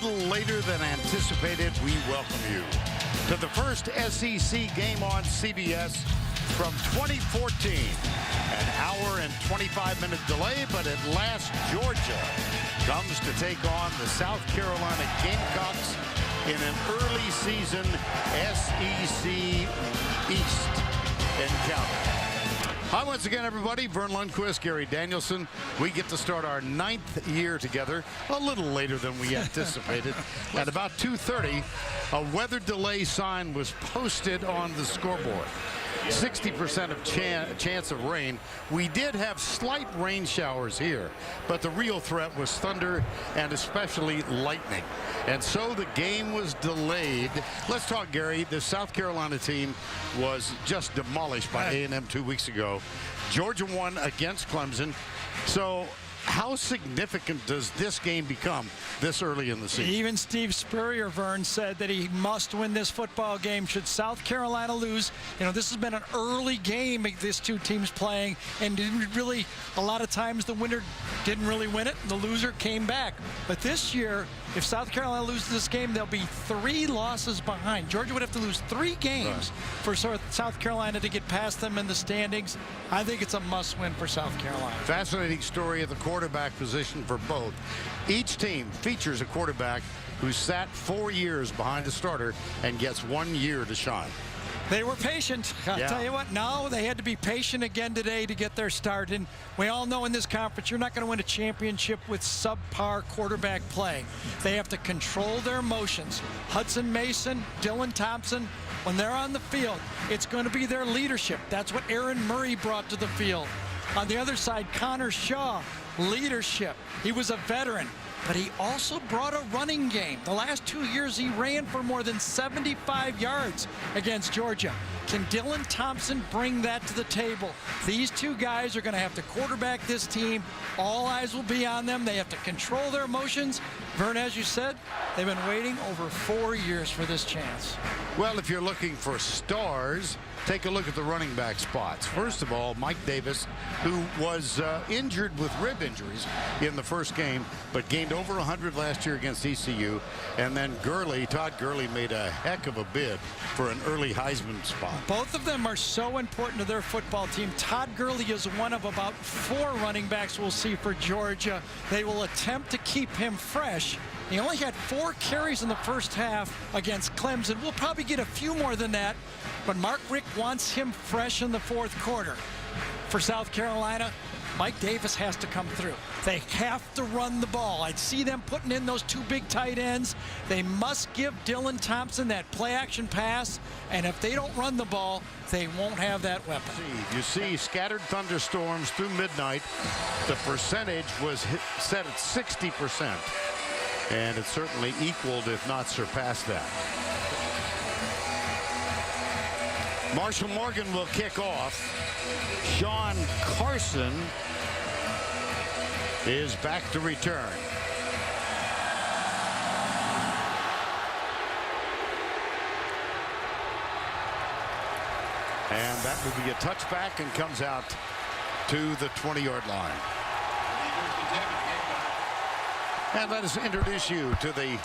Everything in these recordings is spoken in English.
little later than anticipated, we welcome you to the first SEC game on CBS from 2014. An hour and 25-minute delay, but at last Georgia comes to take on the South Carolina Gamecocks in an early season SEC East encounter. Hi once again, everybody. Vern Lundquist, Gary Danielson. We get to start our 9th year together, a little later than we anticipated. At about 2:30, a weather delay sign was posted on the scoreboard. 60% of chance of rain. We did have slight rain showers here, but the real threat was thunder and especially lightning. And so the game was delayed. Let's talk, Gary. The South Carolina team was just demolished by A&M 2 weeks ago. Georgia won against Clemson. So how significant does this game become this early in the season? Even Steve Spurrier, Vern, said that he must win this football game should South Carolina lose. You know, this has been an early game these two teams playing, and really, a lot of times the winner didn't really win it. The loser came back. But this year, if South Carolina loses this game, there'll be 3 losses behind. Georgia would have to lose 3 games for South Carolina to get past them in the standings. I think it's a must-win for South Carolina. Fascinating story at the quarterback position for both. Each team features a quarterback who sat 4 years behind the starter and gets 1 year to shine. They were patient. I'll tell you what, now they had to be patient again today to get their start. And we all know in this conference, you're not going to win a championship with subpar quarterback play. They have to control their emotions. Hudson Mason, Dylan Thompson, when they're on the field, it's going to be their leadership. That's what Aaron Murray brought to the field. On the other side, Connor Shaw, leadership. He was a veteran, but he also brought a running game. The last 2 years, he ran for more than 75 yards against Georgia. Can Dylan Thompson bring that to the table? These 2 guys are going to have to quarterback this team. All eyes will be on them. They have to control their emotions. Vern, as you said, they've been waiting over 4 years for this chance. Well, if you're looking for stars, take a look at the running back spots. First of all, Mike Davis, who was injured with rib injuries in the first game, but gained over 100 last year against ECU. And then Gurley, Todd Gurley, made a heck of a bid for an early Heisman spot. Both of them are so important to their football team. Todd Gurley is one of about 4 running backs we'll see for Georgia. They will attempt to keep him fresh. He only had 4 carries in the first half against Clemson. We'll probably get a few more than that, but Mark Richt wants him fresh in the 4th quarter. For South Carolina, Mike Davis has to come through. They have to run the ball. I'd see them putting in those 2 big tight ends. They must give Dylan Thompson that play-action pass, and if they don't run the ball, they won't have that weapon. You see scattered thunderstorms through midnight. The percentage was set at 60%, and it certainly equaled, if not surpassed that. Marshall Morgan will kick off. Sean Carson is back to return. And that will be a touchback and comes out to the 20-yard line. And let us introduce you to the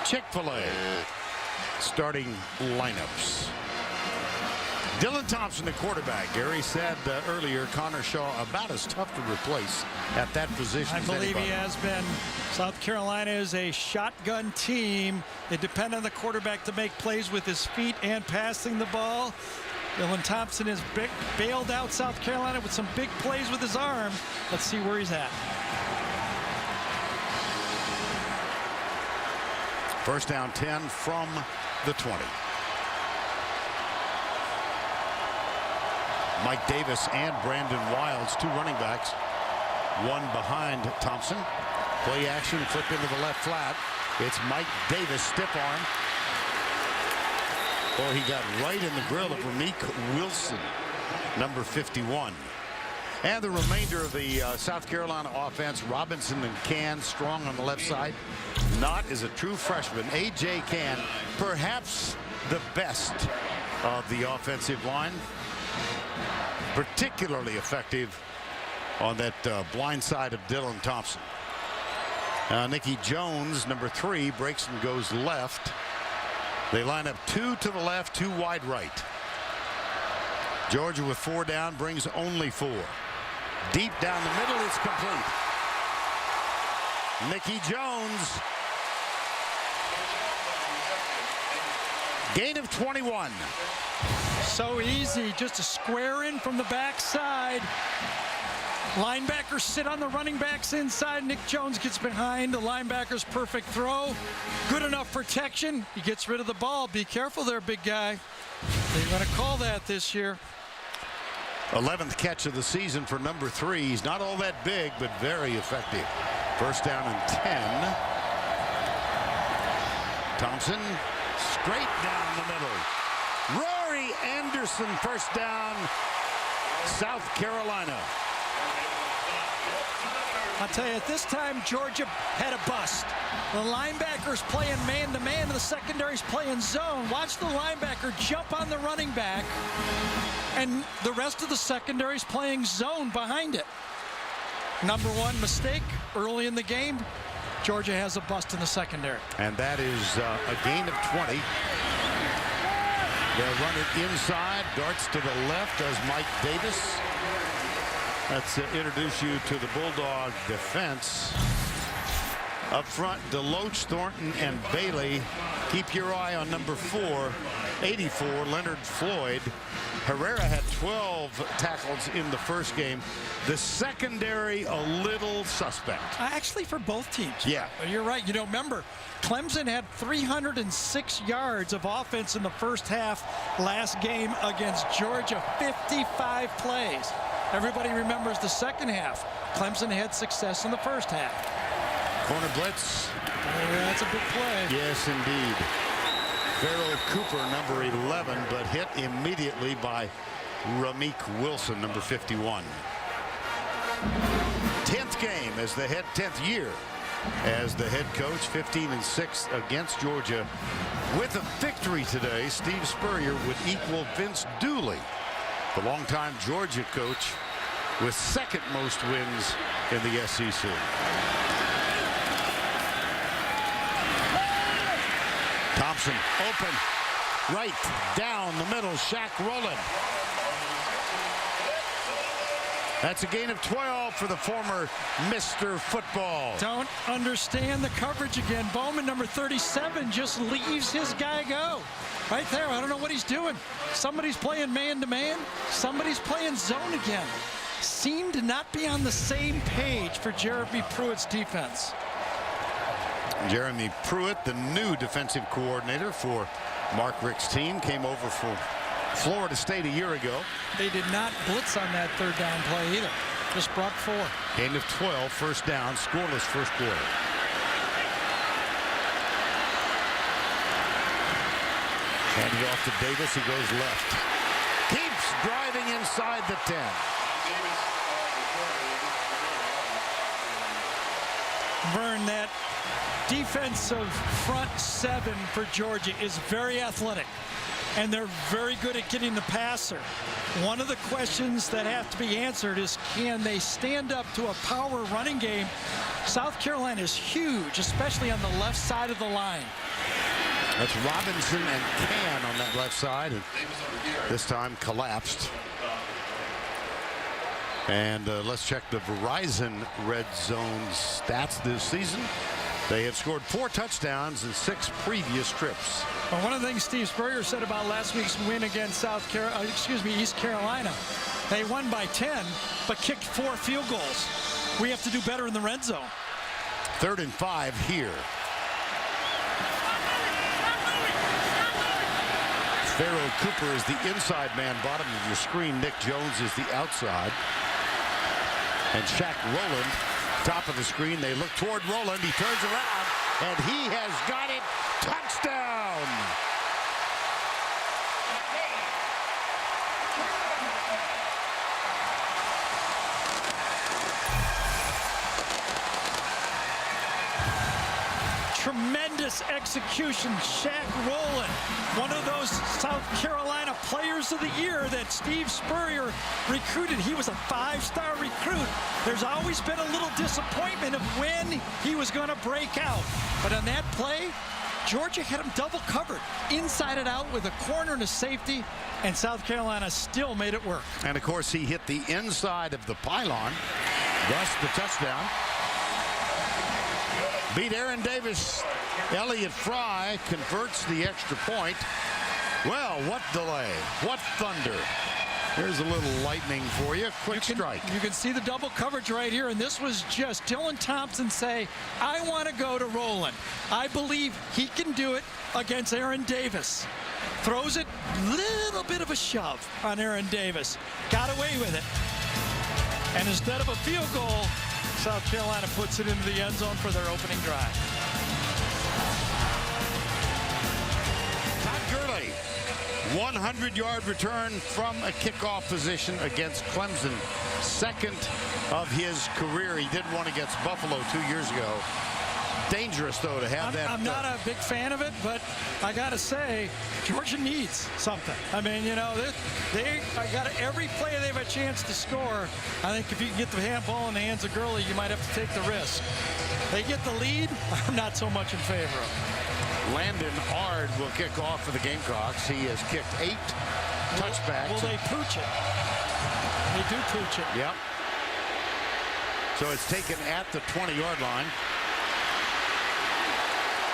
Chick-fil-A starting lineups. Dylan Thompson, the quarterback. Gary said earlier, Connor Shaw about as tough to replace at that position. I believe he has been. South Carolina is a shotgun team. They depend on the quarterback to make plays with his feet and passing the ball. Dylan Thompson has bailed out South Carolina with some big plays with his arm. Let's see where he's at. First down 10 from the 20. Mike Davis and Brandon Wiles, 2 running backs, 1 behind Thompson. Play action, flip into the left flat. It's Mike Davis, stiff arm. Oh, he got right in the grill of Rameek Wilson, number 51. And the remainder of the South Carolina offense, Robinson and Can strong on the left side. Knott is a true freshman. A.J. Can, perhaps the best of the offensive line. Particularly effective on that blind side of Dylan Thompson. Nicky Jones, number 3, breaks and goes left. They line up 2 to the left, 2 wide right. Georgia with 4 down brings only 4. Deep down the middle, it's complete. Nicky Jones. Gain of 21. So easy, just a square in from the backside. Linebackers sit on the running backs inside. Nick Jones gets behind the linebacker's perfect throw. Good enough protection. He gets rid of the ball. Be careful there, big guy. They're going to call that this year. 11th catch of the season for number 3. He's not all that big, but very effective. First down and 10. Thompson straight down the middle. Rory Anderson, first down, South Carolina. I'll tell you, at this time, Georgia had a bust. The linebackers playing man-to-man, and the secondary's playing zone. Watch the linebacker jump on the running back, and the rest of the secondary's playing zone behind it. Number 1 mistake early in the game. Georgia has a bust in the secondary. And that is a gain of 20. They'll run it inside. Darts to the left as Mike Davis. Let's introduce you to the Bulldog defense. Up front, DeLoach, Thornton, and Bailey. Keep your eye on number 4, 84, Leonard Floyd. Herrera had 12 tackles in the first game. The secondary, a little suspect. Actually, for both teams. Yeah. You're right. You know, remember, Clemson had 306 yards of offense in the first half last game against Georgia. 55 plays. Everybody remembers the second half. Clemson had success in the first half. Corner blitz. Yeah, that's a big play. Yes, indeed. Farrell Cooper, number 11, but hit immediately by Rameek Wilson, number 51. 10th game as the 10th year as the head coach, 15-6 against Georgia. With a victory today, Steve Spurrier would equal Vince Dooley, the longtime Georgia coach, with second most wins in the SEC. Thompson open, right down the middle. Shaq Rowland. That's a gain of 12 for the former Mr. Football. Don't understand the coverage again. Bowman, number 37, just leaves his guy go. Right there, I don't know what he's doing. Somebody's playing man-to-man. Somebody's playing zone again. Seemed to not be on the same page for Jeremy Pruitt's defense. Jeremy Pruitt, the new defensive coordinator for Mark Richt's team, came over for Florida State a year ago. They did not blitz on that third down play either. Just brought 4. Gain of 12, first down, scoreless first quarter. Handed off to Davis, he goes left. Keeps driving inside the 10. Vern, that defensive front 7 for Georgia is very athletic, and they're very good at getting the passer. One of the questions that have to be answered is, can they stand up to a power running game? South Carolina is huge, especially on the left side of the line. That's Robinson and Can on that left side, and this time collapsed. And let's check the Verizon Red Zone stats this season. They have scored 4 touchdowns in 6 previous trips. Well, one of the things Steve Spurrier said about last week's win against East Carolina, they won by 10, but kicked 4 field goals. We have to do better in the red zone. 3rd and 5 here. Farrell Cooper is the inside man, bottom of your screen. Nick Jones is the outside. And Shaq Rowland, top of the screen. They look toward Rowland. He turns around, and he has got it. Touchdown! Tremendous execution. Shaq Rowland, one of those South Carolina Players of the Year that Steve Spurrier recruited. He was a 5-star recruit. There's always been a little disappointment of when he was going to break out. But on that play, Georgia had him double covered, inside and out with a corner and a safety, and South Carolina still made it work. And of course, he hit the inside of the pylon, thus the touchdown. Beat Aaron Davis. Elliott Fry converts the extra point. Well, what delay, what thunder. Here's a little lightning for you. Quick strike. You can see the double coverage right here, and this was just Dylan Thompson say, I want to go to Rowland. I believe he can do it against Aaron Davis. Throws it, little bit of a shove on Aaron Davis. Got away with it. And instead of a field goal, South Carolina puts it into the end zone for their opening drive. Todd Gurley, 100-yard return from a kickoff position against Clemson. Second of his career. He did one against Buffalo 2 years ago. Dangerous, though, to have that. I'm not a big fan of it, but I got to say, Georgia needs something. I mean, you know, I got every play they have a chance to score. I think if you can get the handball in the hands of Gurley, you might have to take the risk. They get the lead, I'm not so much in favor of. Landon Ard will kick off for the Gamecocks. He has kicked 8 touchbacks. Will they pooch it? They do pooch it. Yep. So it's taken at the 20-yard line.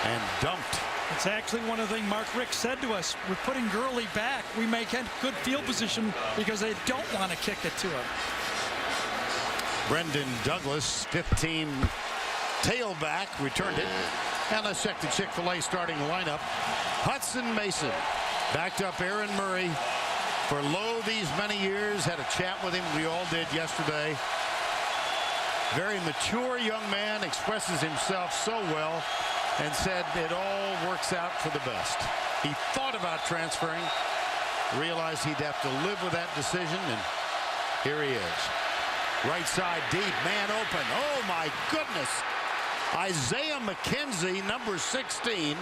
And dumped. It's actually one of the things Mark Rick said to us. We're putting Gurley back. We make good field position because they don't want to kick it to him. Brendan Douglas, 15 tailback, returned it. And let's check the Chick-fil-A starting lineup. Hudson Mason backed up Aaron Murray for these many years. Had a chat with him. We all did yesterday. Very mature young man, expresses himself so well, and said it all works out for the best. He thought about transferring, realized he'd have to live with that decision, and here he is. Right side deep, man open. Oh my goodness. Isaiah McKenzie, number 16,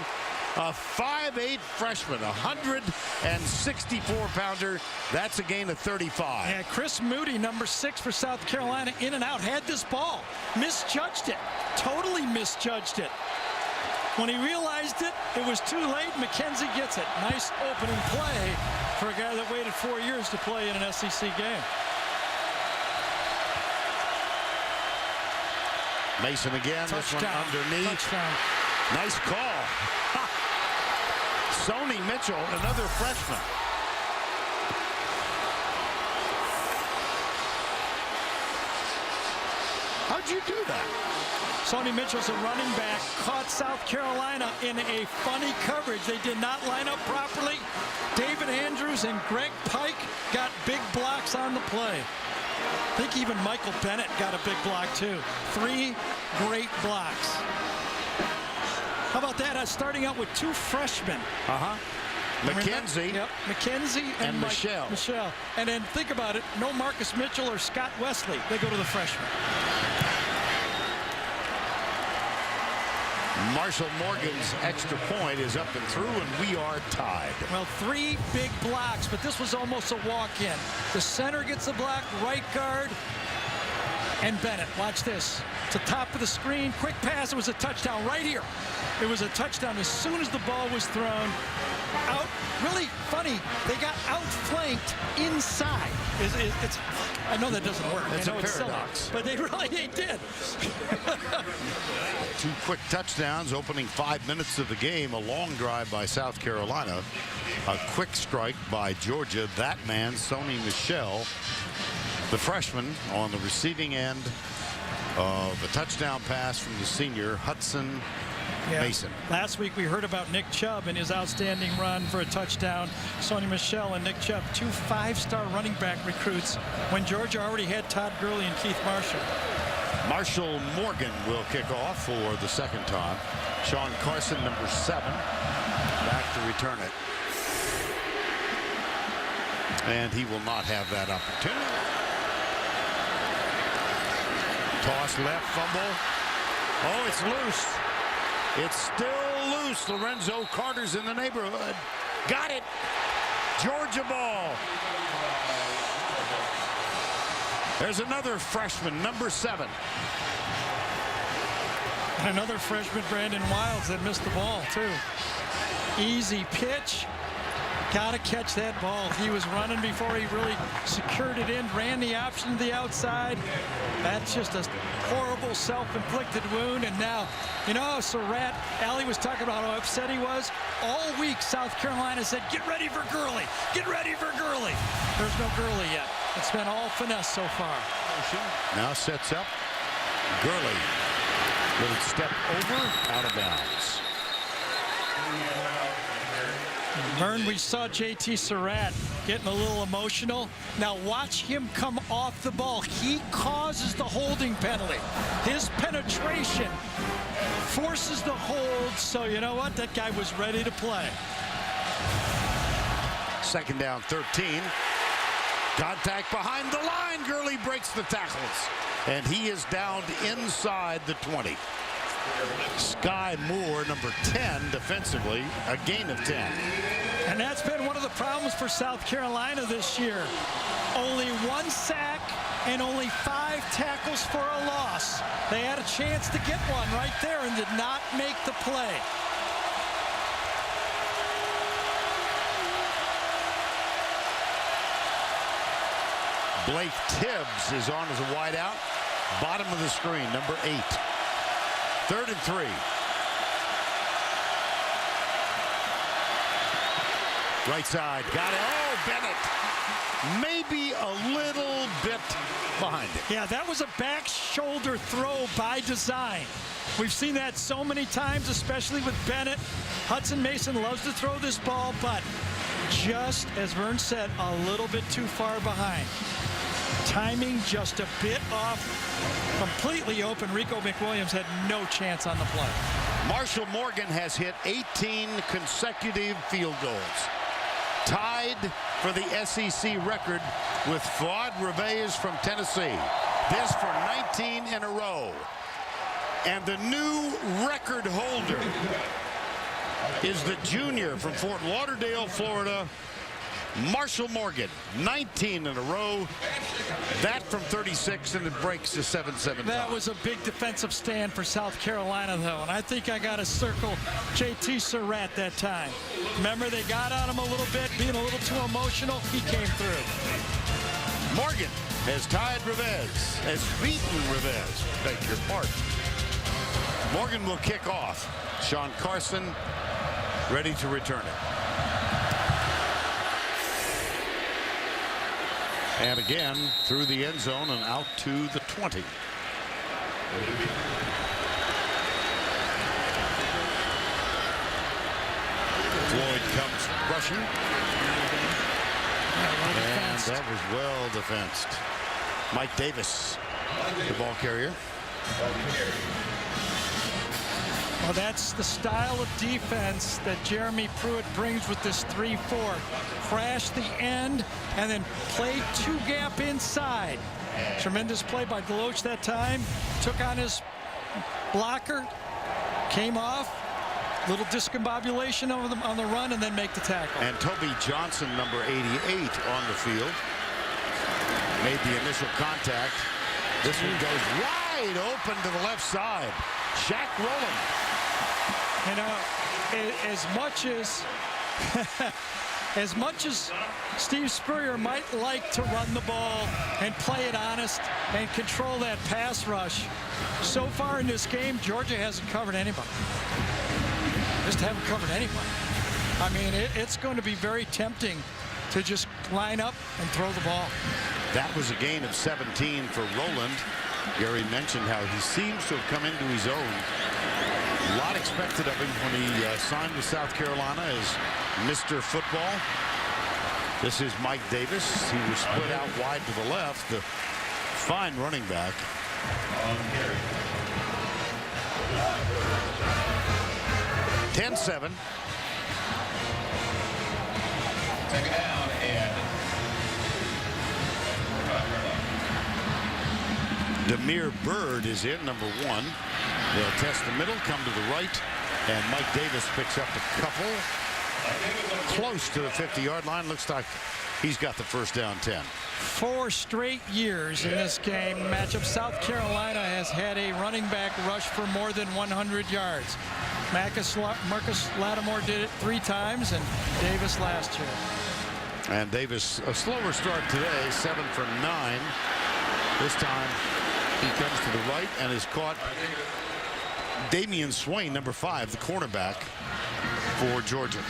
a 5'8" freshman, 164-pounder. That's a gain of 35. Yeah, Chris Moody, number 6 for South Carolina, in and out, had this ball, misjudged it, totally misjudged it. When he realized it, it was too late. McKenzie gets it. Nice opening play for a guy that waited 4 years to play in an SEC game. Mason again. Touchdown. This one underneath. Touchdown. Nice call. Sony Mitchell, another freshman. How'd you do that? Sony Mitchell's a running back, caught South Carolina in a funny coverage. They did not line up properly. David Andrews and Greg Pike got big blocks on the play. I think even Michael Bennett got a big block too. 3 great blocks. How about that? Starting out with 2 freshmen. McKenzie. Yep, McKenzie and Michelle. And then think about it, no Marcus Mitchell or Scott Wesley. They go to the freshmen. Marshall Morgan's extra point is up and through, and we are tied. Well, 3 big blocks, but this was almost a walk-in. The center gets the block, right guard, and Bennett. Watch this. To top of the screen, quick pass. It was a touchdown right here. It was a touchdown as soon as the ball was thrown. Out, really funny, they got outflanked inside. I know that doesn't work. It's I know a paradox. Silly, but they did. 2 quick touchdowns, opening 5 minutes of the game. A long drive by South Carolina. A quick strike by Georgia. That man, Sony Michel, the freshman, on the receiving end of a touchdown pass from the senior Hudson Mason. Last week we heard about Nick Chubb and his outstanding run for a touchdown. Sony Michel and Nick Chubb, 2 5-star running back recruits when Georgia already had Todd Gurley and Keith Marshall. Marshall Morgan will kick off for the second time. Sean Carson, number 7, back to return it. And he will not have that opportunity. Toss left, fumble. Oh, it's loose. It's still loose. Lorenzo Carter's in the neighborhood. Got it. Georgia ball. There's another freshman, number 7. And another freshman, Brandon Wilds, that missed the ball, too. Easy pitch. Got to catch that ball. He was running before he really secured it in, ran the option to the outside. That's just a horrible self-inflicted wound. And now, you know, Surratt, Allie was talking about how upset he was. All week, South Carolina said, get ready for Gurley. Get ready for Gurley. There's no Gurley yet. It's been all finesse so far. Now sets up. Gurley. Little step over, out of bounds. Vern, we saw JT Surratt getting a little emotional. Now watch him come off the ball. He causes the holding penalty. His penetration forces the hold. So you know what? That guy was ready to play. 2nd down, 13. Contact behind the line. Gurley breaks the tackles. And he is downed inside the 20. Sky Moore, number 10, defensively, a gain of 10. And that's been one of the problems for South Carolina this year. Only 1 sack and only 5 tackles for a loss. They had a chance to get one right there and did not make the play. Blake Tibbs is on as a wideout. Bottom of the screen, number 8. 3rd and 3. Right side, got it. Oh, Bennett. Maybe a little bit behind it. Yeah, that was a back shoulder throw by design. We've seen that so many times, especially with Bennett. Hudson Mason loves to throw this ball, but just, as Vern said, a little bit too far behind. Timing just a bit off. Completely open. Rico McWilliams had no chance on the play. Marshall Morgan has hit 18 consecutive field goals. Tied for the SEC record with Fuad Reveiz from Tennessee. This for 19 in a row. And the new record holder is the junior from Fort Lauderdale, Florida, Marshall Morgan. 19 in a row. That from 36, and it breaks to 7-7. That was a big defensive stand for South Carolina, though, and I think I got to circle JT Surratt that time. Remember, they got on him a little bit, being a little too emotional. He came through. Morgan has tied Reveiz, has beaten Reveiz. Beg your pardon. Morgan will kick off. Sean Carson ready to return it. And again, through the end zone and out to the 20. Floyd comes rushing. And that was well defensed. Mike Davis, the ball carrier. Well, that's the style of defense that Jeremy Pruitt brings with this 3-4. Crash the end and then play 2-gap inside. Tremendous play by Deloach that time. Took on his blocker, came off, little discombobulation on the run, and then make the tackle. And Toby Johnson, number 88, on the field. Made the initial contact. This one goes wide open to the left side. Shaq Rowland. You know, as much as Steve Spurrier might like to run the ball and play it honest and control that pass rush, so far in this game, Georgia hasn't covered anybody. Just haven't covered anybody. I mean, it's going to be very tempting to just line up and throw the ball. That was a gain of 17 for Rowland. Gary mentioned how he seems to have come into his own. A lot expected of him when he signed with South Carolina as Mr. Football. This is Mike Davis. He was split out wide to the left. The fine running back. 10-7. Second down and Demir Bird is in, number 1. They'll test the middle, come to the right. And Mike Davis picks up a couple close to the 50-yard line. Looks like he's got the first down 10. 4 straight years in this game matchup. South Carolina has had a running back rush for more than 100 yards. Marcus Lattimore did it 3 times, and Davis last year. And Davis, a slower start today, 7 for 9. This time he comes to the right and is caught. Damian Swain, number 5, the cornerback for Georgia.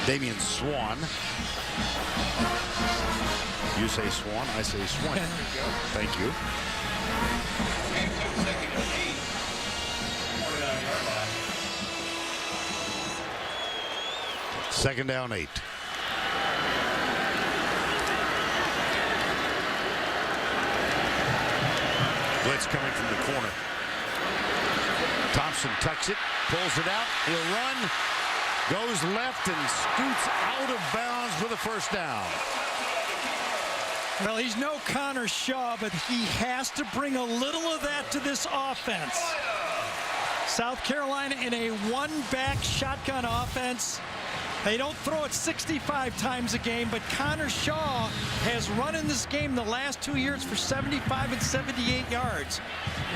Damian Swan. You say Swan, I say Swain. Thank you. Second down 8. Blitz coming from the corner. Thompson tucks it, pulls it out. He'll run, goes left and scoots out of bounds for the first down. Well, he's no Connor Shaw, but he has to bring a little of that to this offense. South Carolina in a one-back shotgun offense. They don't throw it 65 times a game, but Connor Shaw has run in this game the last 2 years for 75 and 78 yards.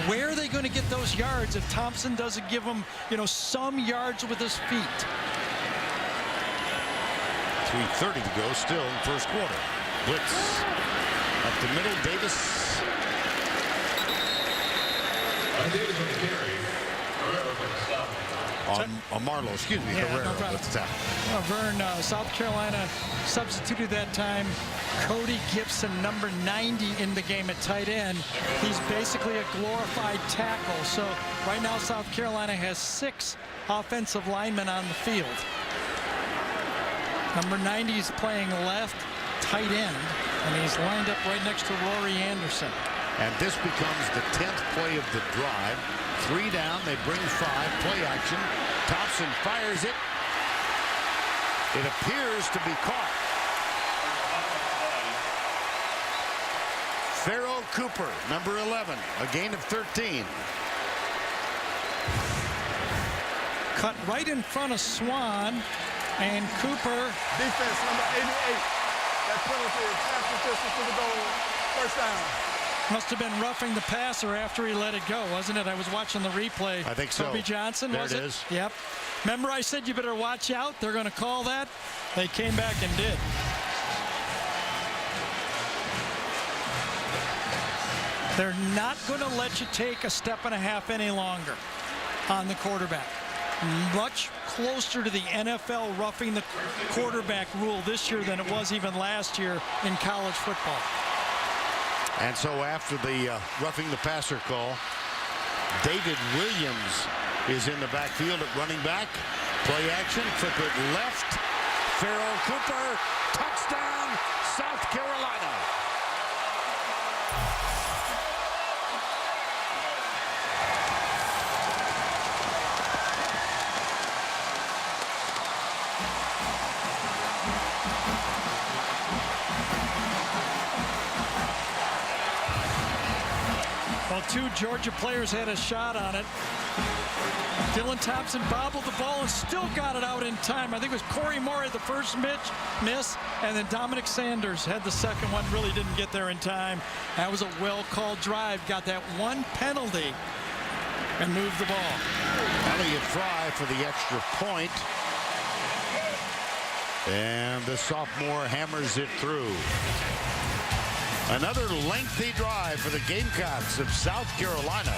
Where are they going to get those yards if Thompson doesn't give them, some yards with his feet? 3:30 to go still in the first quarter. Blitz up the middle. Davis. Davis on the carry. On Marlowe, excuse me, Yeah, Herrera. no problem. That's tackle. Vern, South Carolina substituted that time Cody Gibson, number 90 in the game at tight end. He's basically a glorified tackle. So right now South Carolina has 6 offensive linemen on the field. Number 90 is playing left tight end, and he's lined up right next to Rory Anderson. And this becomes the 10th play of the drive. 3 down, they bring 5, play action. Thompson fires it. It appears to be caught. Farrell Cooper, number 11, a gain of 13. Cut right in front of Swan, and Cooper. Defense number 88. That penalty is half the distance to the goal. First down. Must have been roughing the passer after he let it go, wasn't it? I was watching the replay. I think so. Toby Johnson, was it? There it is. Yep. Remember I said you better watch out? They're going to call that. They came back and did. They're not going to let you take a step and a half any longer on the quarterback. Much closer to the NFL roughing the quarterback rule this year than it was even last year in college football. And so after the roughing the passer call, David Williams is in the backfield at running back. Play action, flip it left. Farrell Cooper, touchdown, South Carolina. Well, 2 Georgia players had a shot on it. Dylan Thompson bobbled the ball and still got it out in time. I think it was Corey Moore had the first miss, and then Dominic Sanders had the second one. Really didn't get there in time. That was a well-called drive. Got that one penalty and moved the ball. Elliott Fry for the extra point. And the sophomore hammers it through. Another lengthy drive for the Gamecocks of South Carolina.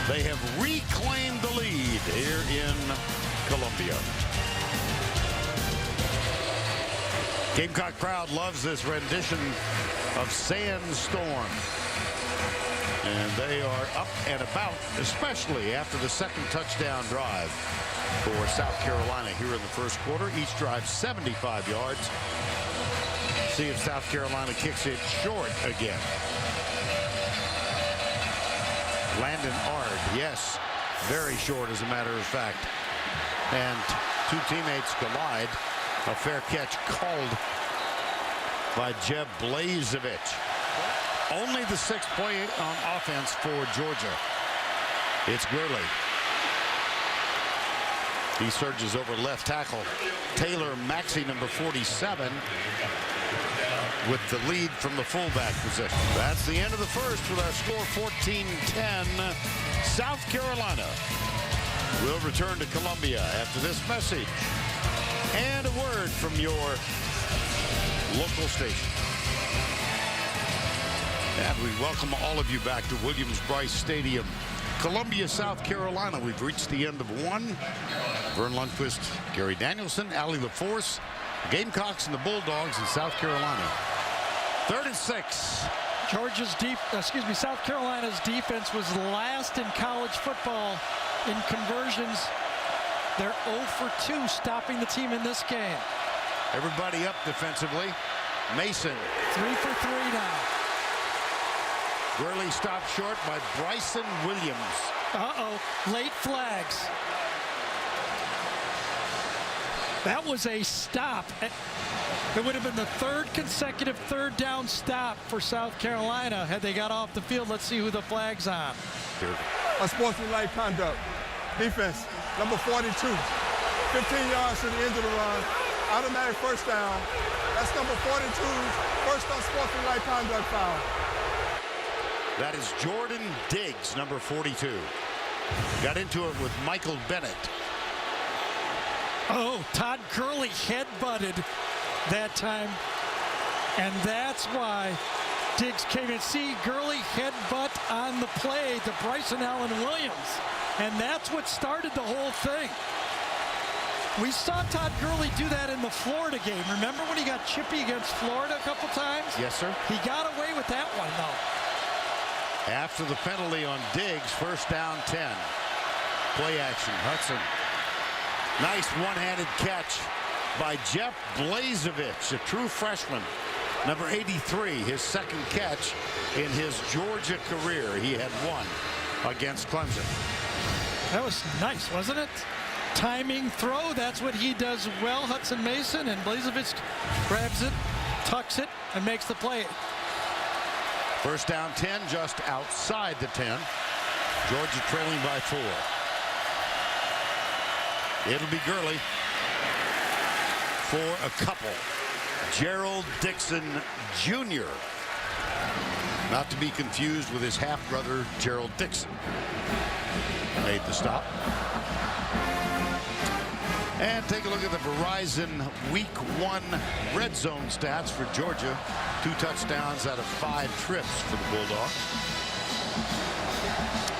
They have reclaimed the lead here in Columbia. Gamecock crowd loves this rendition of Sandstorm. And they are up and about, especially after the second touchdown drive for South Carolina here in the first quarter. Each drive 75 yards. See if South Carolina kicks it short again. Landon Ard, yes, very short as a matter of fact. And 2 teammates collide. A fair catch called by Jeb Blazevich. Only the 6th play on offense for Georgia. It's Gurley. He surges over left tackle. Taylor Maxey, number 47, with the lead from the fullback position. That's the end of the first with our score 14-10. South Carolina will return to Columbia after this message and a word from your local station. And we welcome all of you back to Williams-Brice Stadium, Columbia, South Carolina. We've reached the end of one. Vern Lundquist, Gary Danielson, Allie LaForce, Gamecocks and the Bulldogs in South Carolina. 3rd and 6. South Carolina's defense was last in college football in conversions. They're 0 for 2 stopping the team in this game. Everybody up defensively. Mason. 3 for 3 now. Gurley stopped short by Bryson Williams. Late flags. That was a stop. It would have been the 3rd consecutive 3rd down stop for South Carolina had they got off the field. Let's see who the flag's on. Unsportsmanlike conduct. Defense, number 42. 15 yards to the end of the run. Automatic first down. That's number 42's first unsportsmanlike conduct foul. That is Jordan Diggs, number 42. Got into it with Michael Bennett. Todd Gurley head-butted that time, and that's why Diggs came in. See, Gurley headbutt on the play to Bryson Allen Williams, and that's what started the whole thing. We saw Todd Gurley do that in the Florida game. Remember when he got chippy against Florida a couple times? Yes, sir. He got away with that one, though. After the penalty on Diggs, 1st down 10. Play action, Hudson. Nice one-handed catch by Jeff Blazevich, a true freshman. Number 83, his 2nd catch in his Georgia career. He had 1 against Clemson. That was nice, wasn't it? Timing throw, that's what he does well. Hudson Mason, and Blazevich grabs it, tucks it, and makes the play. 1st down 10, just outside the 10. Georgia trailing by 4. It'll be Gurley for a couple. Gerald Dixon Jr. Not to be confused with his half-brother, Gerald Dixon. Made the stop. And take a look at the Verizon Week 1 red zone stats for Georgia. 2 touchdowns out of 5 trips for the Bulldogs.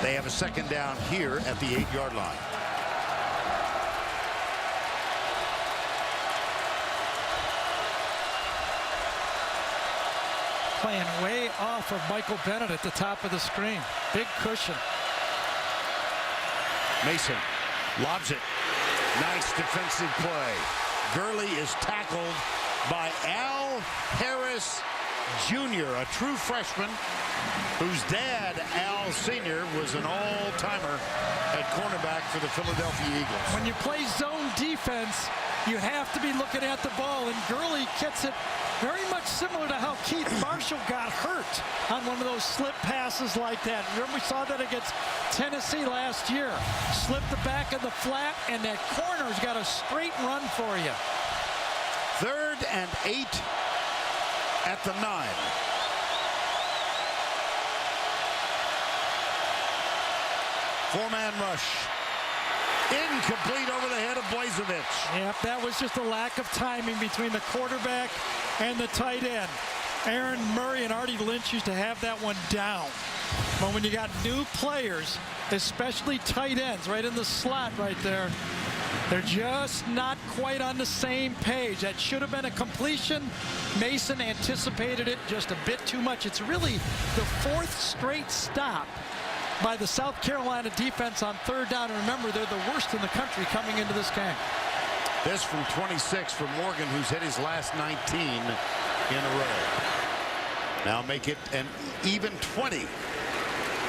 They have a 2nd down here at the 8-yard line. Playing way off of Michael Bennett at the top of the screen. Big cushion. Mason lobs it. Nice defensive play. Gurley is tackled by Al Harris Jr., a true freshman whose dad, Al Sr., was an all-timer at cornerback for the Philadelphia Eagles. When you play zone defense, you have to be looking at the ball, and Gurley gets it very much similar to how Keith Marshall got hurt on one of those slip passes like that. Remember, we saw that against Tennessee last year. Slip the back of the flat, and that corner's got a straight run for you. 3rd and 8 at the 9. Four-man rush. Incomplete over the head of Blazevich. Yep, that was just a lack of timing between the quarterback and the tight end. Aaron Murray and Artie Lynch used to have that one down. But when you got new players, especially tight ends right in the slot right there, they're just not quite on the same page. That should have been a completion. Mason anticipated it just a bit too much. It's really the 4th straight stop by the South Carolina defense on 3rd down. And remember, they're the worst in the country coming into this game. This from 26 for Morgan, who's hit his last 19 in a row. Now make it an even 20.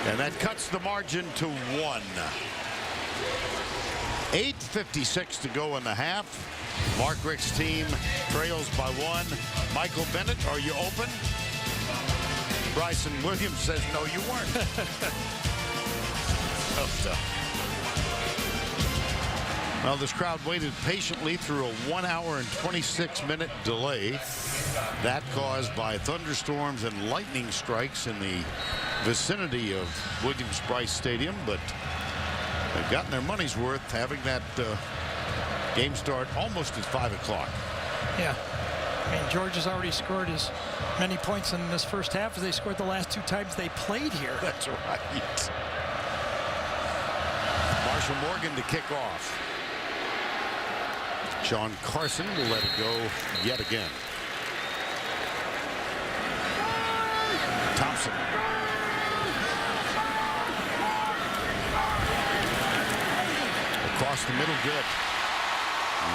And that cuts the margin to 1. 8:56 to go in the half. Mark Richt's team trails by 1. Michael Bennett, are you open? Bryson Williams says, no, you weren't. Well, this crowd waited patiently through a 1 hour and 26-minute delay. That caused by thunderstorms and lightning strikes in the vicinity of Williams-Brice Stadium, but they've gotten their money's worth having that game start almost at 5 o'clock. Yeah. I mean, Georgia's already scored as many points in this first half as they scored the last 2 times they played here. That's right. Marshall Morgan to kick off. Sean Carson will let it go yet again. Thompson. Across the middle, good.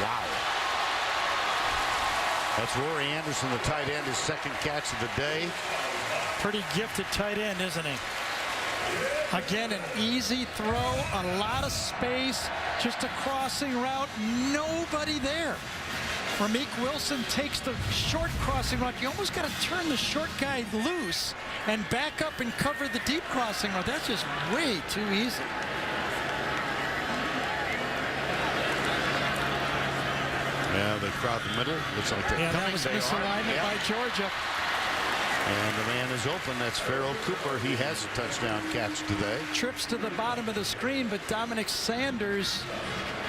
Wow. That's Rory Anderson, the tight end, his second catch of the day. Pretty gifted tight end, isn't he? Again, an easy throw, a lot of space, just a crossing route, nobody there. Ramik Wilson takes the short crossing route. You almost got to turn the short guy loose and back up and cover the deep crossing route. That's just way too easy. Yeah, they crowd the middle. Looks like they're coming. That was misalignment by Georgia. And the man is open. That's Farrell Cooper. He has a touchdown catch today. Trips to the bottom of the screen, but Dominic Sanders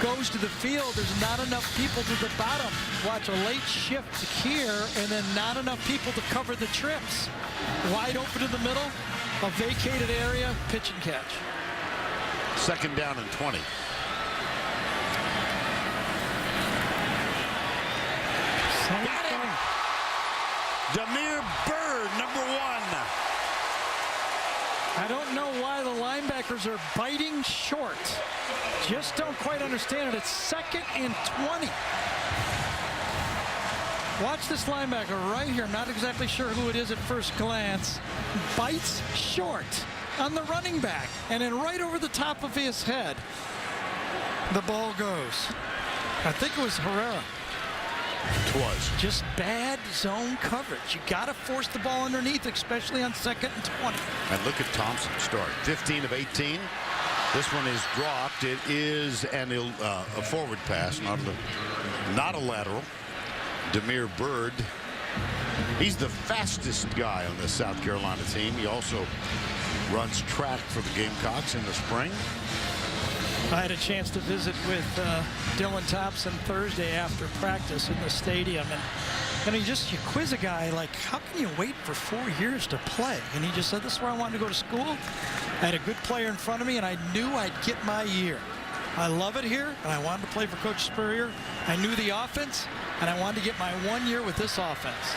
goes to the field. There's not enough people to the bottom. Watch a late shift here, and then not enough people to cover the trips. Wide open in the middle, a vacated area, pitch and catch. Second down and 20. Got him. Demir Bird, number 1. I don't know why the linebackers are biting short. Just don't quite understand it. It's second and 20. Watch this linebacker right here. I'm not exactly sure who it is at first glance. Bites short on the running back. And then right over the top of his head, the ball goes. I think it was Herrera. It was. Just bad zone coverage. You got to force the ball underneath, especially on second and 20. And look at Thompson start. 15 of 18. This one is dropped. It is a forward pass, not a lateral. Demir Bird. He's the fastest guy on the South Carolina team. He also runs track for the Gamecocks in the spring. I had a chance to visit with Dylan Thompson Thursday after practice in the stadium, and you quiz a guy like, how can you wait for 4 years to play? And he just said, this is where I wanted to go to school. I had a good player in front of me, and I knew I'd get my year. I love it here, and I wanted to play for Coach Spurrier. I knew the offense, and I wanted to get my 1 year with this offense.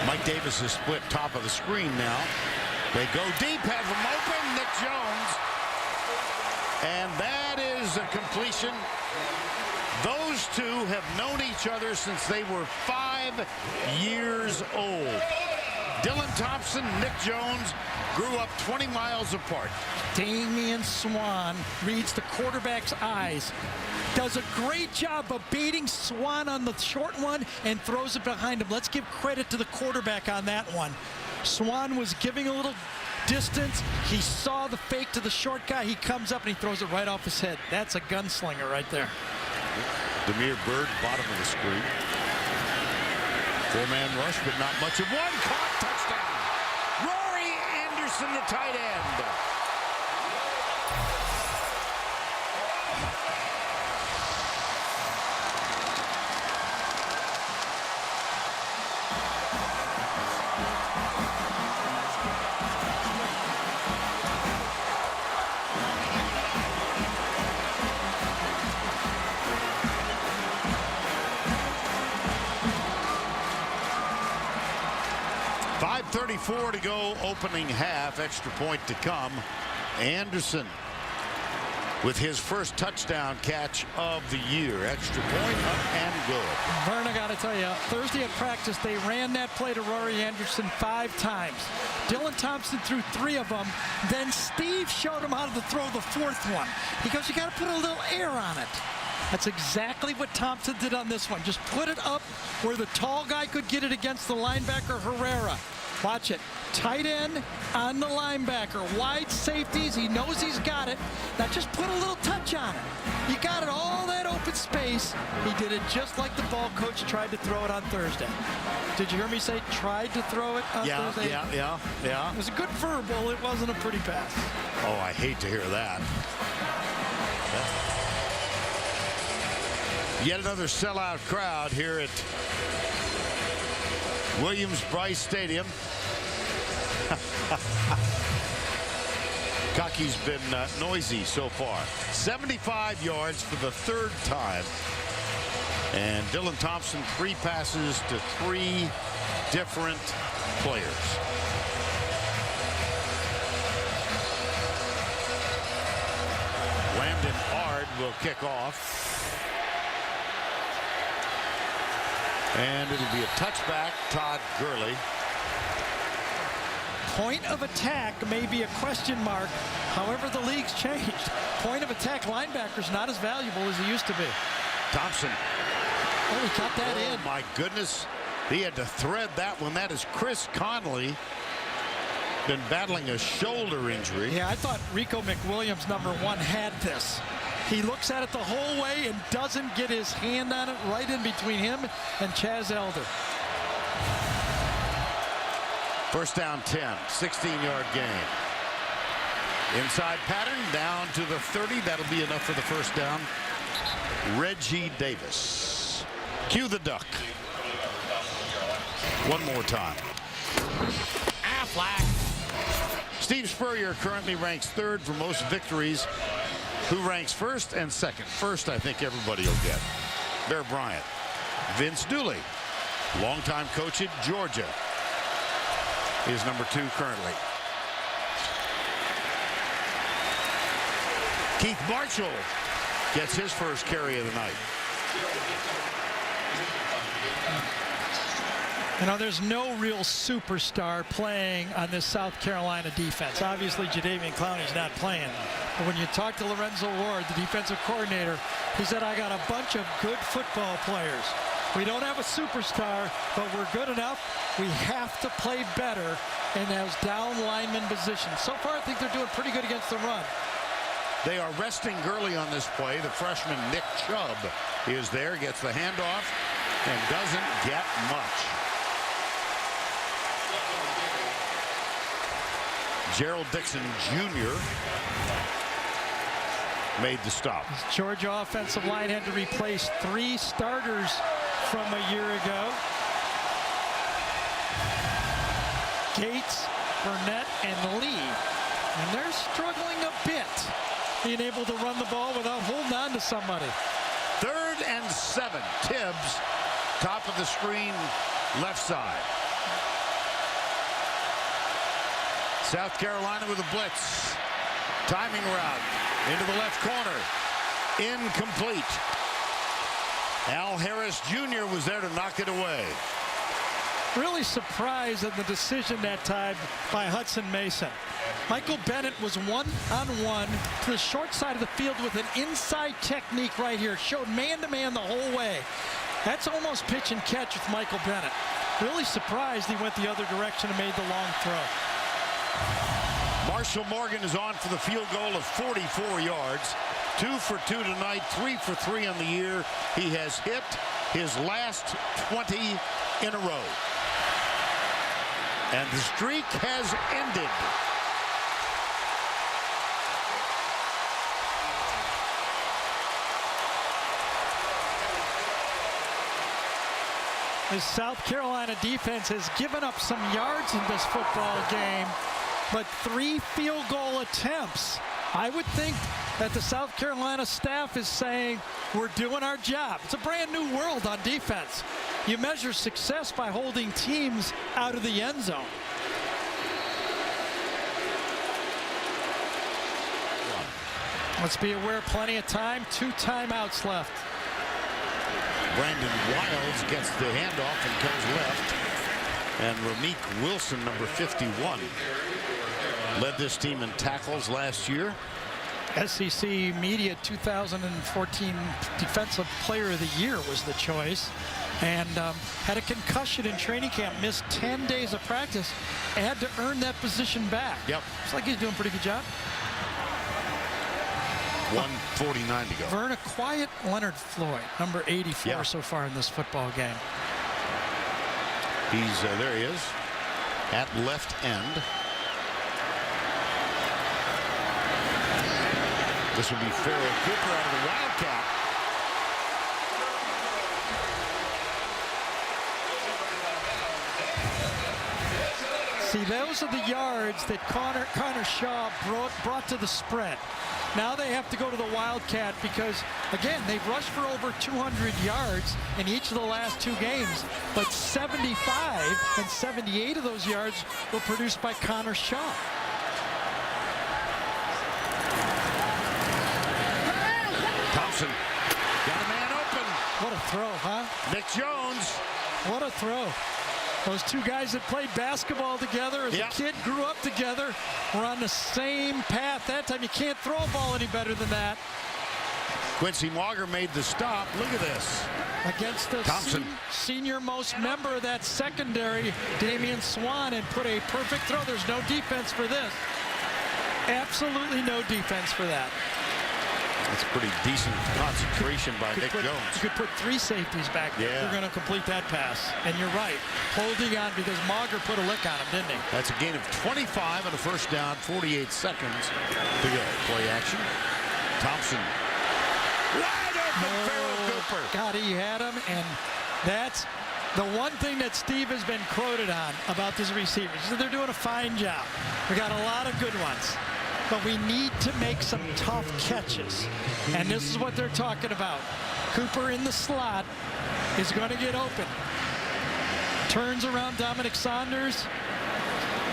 Mike Davis is split top of the screen now. They go deep, have him open. Nick Jones. And that is a completion. Those two have known each other since they were 5 years old. Dylan Thompson, Nick Jones grew up 20 miles apart. Damian Swan reads the quarterback's eyes, does a great job of baiting Swan on the short one and throws it behind him. Let's give credit to the quarterback on that one. Swan was giving a little distance. He saw the fake to the short guy. He comes up and he throws it right off his head. That's a gunslinger right there. Demir Bird, bottom of the screen. 4-man rush, but not much of one. Caught, touchdown. Rory Anderson, the tight end. .34 to go, opening half, extra point to come. Anderson with his first touchdown catch of the year. Extra point up and good. Vern, I got to tell you, Thursday at practice, they ran that play to Rory Anderson 5 times. Dylan Thompson threw 3 of them. Then Steve showed him how to throw the 4th one. He goes, you got to put a little air on it. That's exactly what Thompson did on this one. Just put it up where the tall guy could get it against the linebacker Herrera. Watch it. Tight end on the linebacker. Wide safeties. He knows he's got it. Now just put a little touch on it. You got it, all that open space. He did it just like the ball coach tried to throw it on Thursday. Did you hear me say tried to throw it on Thursday? Yeah. It was a good verbal. It wasn't a pretty pass. Oh, I hate to hear that. Yet another sellout crowd here at Williams-Brice Stadium. Cocky's been noisy so far. 75 yards for the third time. And Dylan Thompson, 3 passes to 3 different players. Landon Ard will kick off. And it'll be a touchback, Todd Gurley. Point of attack may be a question mark. However, the league's changed. Point of attack linebacker's not as valuable as he used to be. Thompson. Oh, he got that in. Oh, my goodness. He had to thread that one. That is Chris Conley. Been battling a shoulder injury. Yeah, I thought Rico McWilliams, number 1, had this. He looks at it the whole way and doesn't get his hand on it, right in between him and Chaz Elder. First down 10, 16-yard gain. Inside pattern down to the 30. That'll be enough for the first down. Reggie Davis. Cue the duck. One more time. Flag. Steve Spurrier currently ranks 3rd for most victories. Who ranks 1st and 2nd? First, I think everybody will get. Bear Bryant. Vince Dooley, longtime coach at Georgia, is number 2 currently. Keith Marshall gets his first carry of the night. You know, there's no real superstar playing on this South Carolina defense. Obviously, Jadeveon Clowney's not playing. But when you talk to Lorenzo Ward, the defensive coordinator, he said, I got a bunch of good football players. We don't have a superstar, but we're good enough. We have to play better in those down lineman positions. So far, I think they're doing pretty good against the run. They are resting Gurley on this play. The freshman Nick Chubb is there, gets the handoff, and doesn't get much. Gerald Dixon Jr. made the stop. This Georgia offensive line had to replace 3 starters from a year ago. Gates, Burnett, and Lee. And they're struggling a bit being able to run the ball without holding on to somebody. 3rd and 7. Tibbs, top of the screen, left side. South Carolina with a blitz. Timing route into the left corner. Incomplete. Al Harris Jr. was there to knock it away. Really surprised at the decision that time by Hudson Mason. Michael Bennett was one-on-one to the short side of the field with an inside technique right here. Showed man-to-man the whole way. That's almost pitch and catch with Michael Bennett. Really surprised he went the other direction and made the long throw. Marshall Morgan is on for the field goal of 44 yards. 2 for 2 tonight, 3 for 3 on the year. He has hit his last 20 in a row. And the streak has ended. The South Carolina defense has given up some yards in this football game, but 3 field goal attempts. I would think that the South Carolina staff is saying, we're doing our job. It's a brand new world on defense. You measure success by holding teams out of the end zone. Let's be aware, plenty of time, 2 timeouts left. Brandon Wiles gets the handoff and goes left. And Ramik Wilson, number 51, led this team in tackles last year. SEC Media 2014 Defensive Player of the Year was the choice. and had a concussion in training camp, missed 10 days of practice, had to earn that position back. Yep. Looks like he's doing a pretty good job. 1:49 to go. Verna quiet Leonard Floyd, number 84 so far in this football game. He's there he is at left end. This will be Farrell Cooper out of the Wildcat. See, those are the yards that Connor Shaw brought to the spread. Now they have to go to the Wildcat because, again, they've rushed for over 200 yards in each of the last 2 games, but 75 and 78 of those yards were produced by Connor Shaw. Thompson got a man open. What a throw, huh? Nick Jones. What a throw. Those 2 guys that played basketball together as a kid, grew up together, were on the same path. That time you can't throw a ball any better than that. Quincy Mauger made the stop. Look at this. Against the senior-most member of that secondary, Damian Swan, and put a perfect throw. There's no defense for this. Absolutely no defense for that. That's pretty decent concentration by Nick Jones. You could put 3 safeties back there. You're going to complete that pass. And you're right. Holding on because Mauger put a lick on him, didn't he? That's a gain of 25 and a first down, 48 seconds to go. Play action. Thompson. Wide open, Farrell Cooper. God, he had him, and that's the one thing that Steve has been quoted on about these receivers. He said they're doing a fine job. We got a lot of good ones, but we need to make some tough catches. And this is what they're talking about. Cooper in the slot is going to get open. Turns around Dominic Saunders,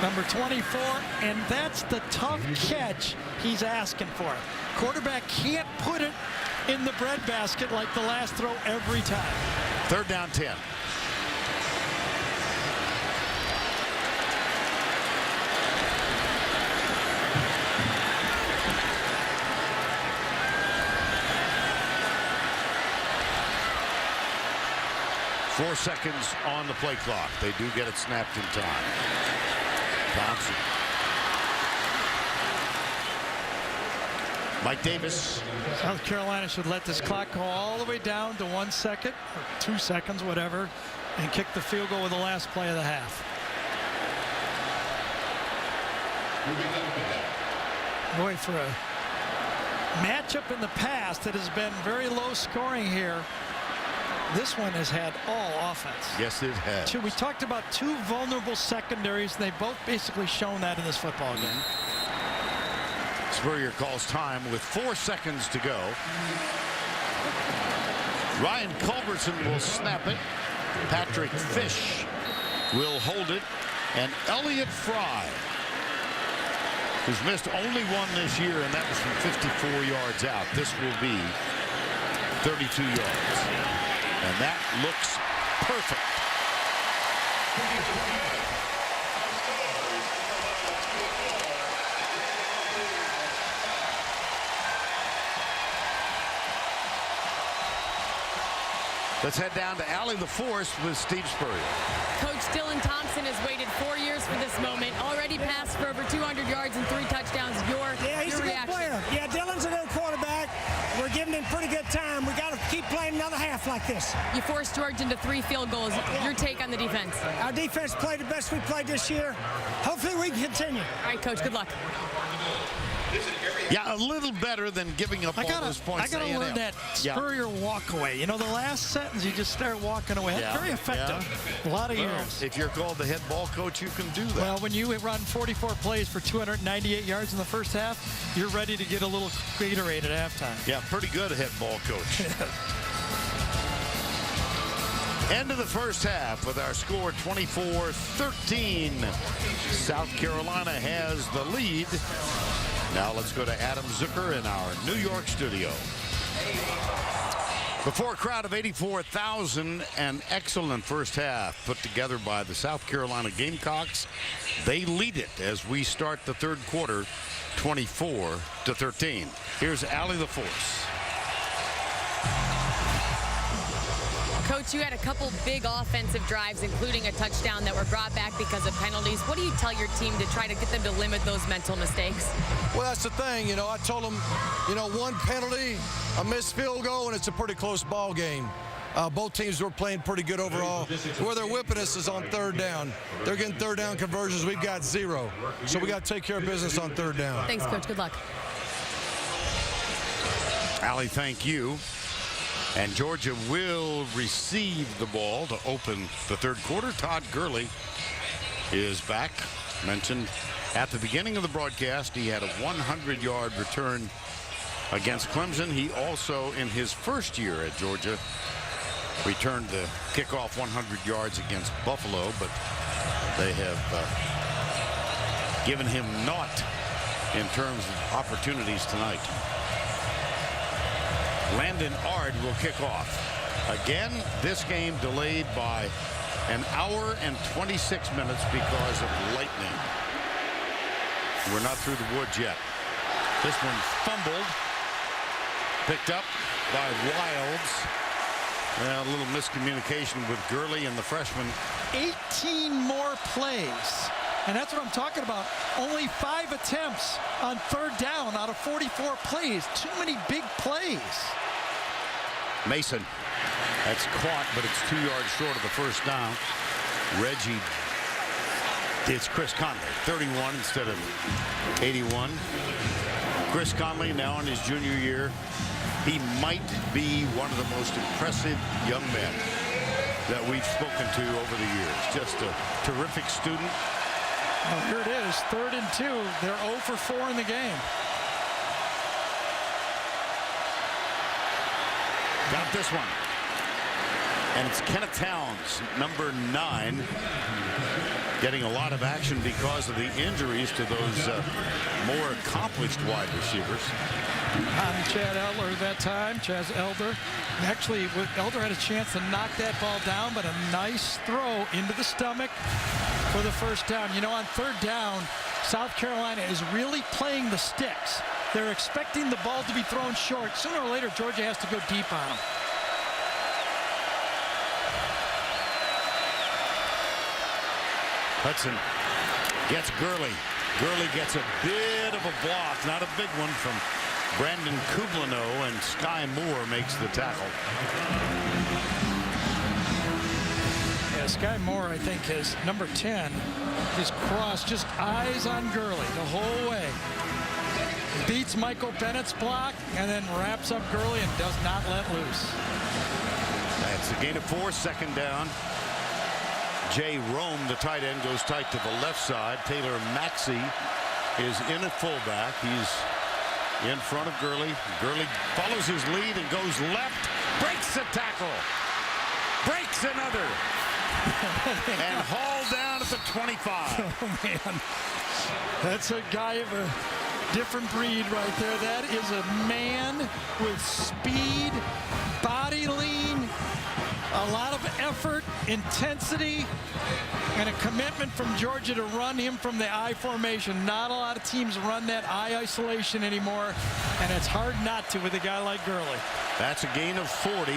number 24, and that's the tough catch he's asking for. Quarterback can't put it in the breadbasket like the last throw every time. 3rd down 10. Four seconds on the play clock. They do get it snapped in time. Thompson. Mike Davis. South Carolina should let this clock go all the way down to 1 second, or 2 seconds, whatever, and kick the field goal with the last play of the half. Boy, for a matchup in the past that has been very low scoring here, this one has had all offense. Yes, it has. We talked about 2 vulnerable secondaries, and they've both basically shown that in this football game. Spurrier calls time with 4 seconds to go. Ryan Culbertson will snap it. Patrick Fish will hold it. And Elliott Fry, who's missed only one this year, and that was from 54 yards out. This will be 32 yards. And that looks perfect. Let's head down to Alley LaForce with Steve Spurrier. Coach Dylan Thompson has waited 4 years for this moment. Already passed for over 200 yards and 3 touchdowns. Your he's a reaction? good player. Yeah, Dylan's a good quarterback. We're giving him pretty good time. We got to keep playing another half like this. You forced Georgia into 3 field goals. Your take on the defense? Our defense played the best we played this year. Hopefully we can continue. All right, Coach, good luck. Yeah, a little better than giving up all those points. I gotta learn that Spurrier walk away. You know, the last sentence, you just start walking away. That's very effective. A lot of years. If you're called the head ball coach, you can do that. Well, when you run 44 plays for 298 yards in the first half, you're ready to get a little Gatorade at halftime. Yeah, pretty good head ball coach. End of the first half with our score 24-13. South Carolina has the lead. Now let's go to Adam Zucker in our New York studio. Before a crowd of 84,000, an excellent first half put together by the South Carolina Gamecocks. They lead it as we start the third quarter, 24-13. Here's Allie LaForce. Coach, you had a couple big offensive drives, including a touchdown, that were brought back because of penalties. What do you tell your team to try to get them to limit those mental mistakes? Well, that's the thing. I told them, one penalty, a missed field goal, and it's a pretty close ball game. Both teams were playing pretty good overall. Where they're whipping us is on third down. They're getting third down conversions. We've got 0. So we got to take care of business on third down. Thanks, Coach. Good luck. Allie, thank you. And Georgia will receive the ball to open the third quarter. Todd Gurley is back. Mentioned at the beginning of the broadcast, he had a 100-yard return against Clemson. He also, in his first year at Georgia, returned the kickoff 100 yards against Buffalo, but they have given him naught in terms of opportunities tonight. Landon Ard will kick off. Again, this game delayed by an hour and 26 minutes because of lightning. We're not through the woods yet. This one fumbled, picked up by Wilds. Well, a little miscommunication with Gurley and the freshman. 18 more plays. And that's what I'm talking about. Only 5 attempts on third down out of 44 plays. Too many big plays. Mason. That's caught, but it's 2 yards short of the first down. Reggie. It's Chris Conley. 31 instead of 81. Chris Conley now in his junior year. He might be one of the most impressive young men that we've spoken to over the years. Just a terrific student. Oh, here it is, 3rd and 2. They're 0 for 4 in the game. Got this one. And it's Kenneth Towns, number 9, getting a lot of action because of the injuries to those more accomplished wide receivers. Chad Elder that time. Chaz Elder. Actually, Elder had a chance to knock that ball down, but a nice throw into the stomach for the first down. On third down, South Carolina is really playing the sticks. They're expecting the ball to be thrown short. Sooner or later, Georgia has to go deep on them. Hudson gets Gurley. Gurley gets a bit of a block, not a big one, from Brandon Kublano, and Sky Moore makes the tackle. Yeah, Sky Moore, I think, is number 10. His cross, just eyes on Gurley the whole way. Beats Michael Bennett's block and then wraps up Gurley and does not let loose. That's a gain of 4, second down. Jay Rome, the tight end, goes tight to the left side. Taylor Maxey is in at fullback. He's in front of Gurley. Gurley follows his lead and goes left. Breaks a tackle. Breaks another. And hauled down at the 25. Oh, man. That's a guy of a different breed right there. That is a man with speed, body lean, a lot of effort, intensity, and a commitment from Georgia to run him from the I formation. Not a lot of teams run that I isolation anymore, and it's hard not to with a guy like Gurley. That's a gain of 40.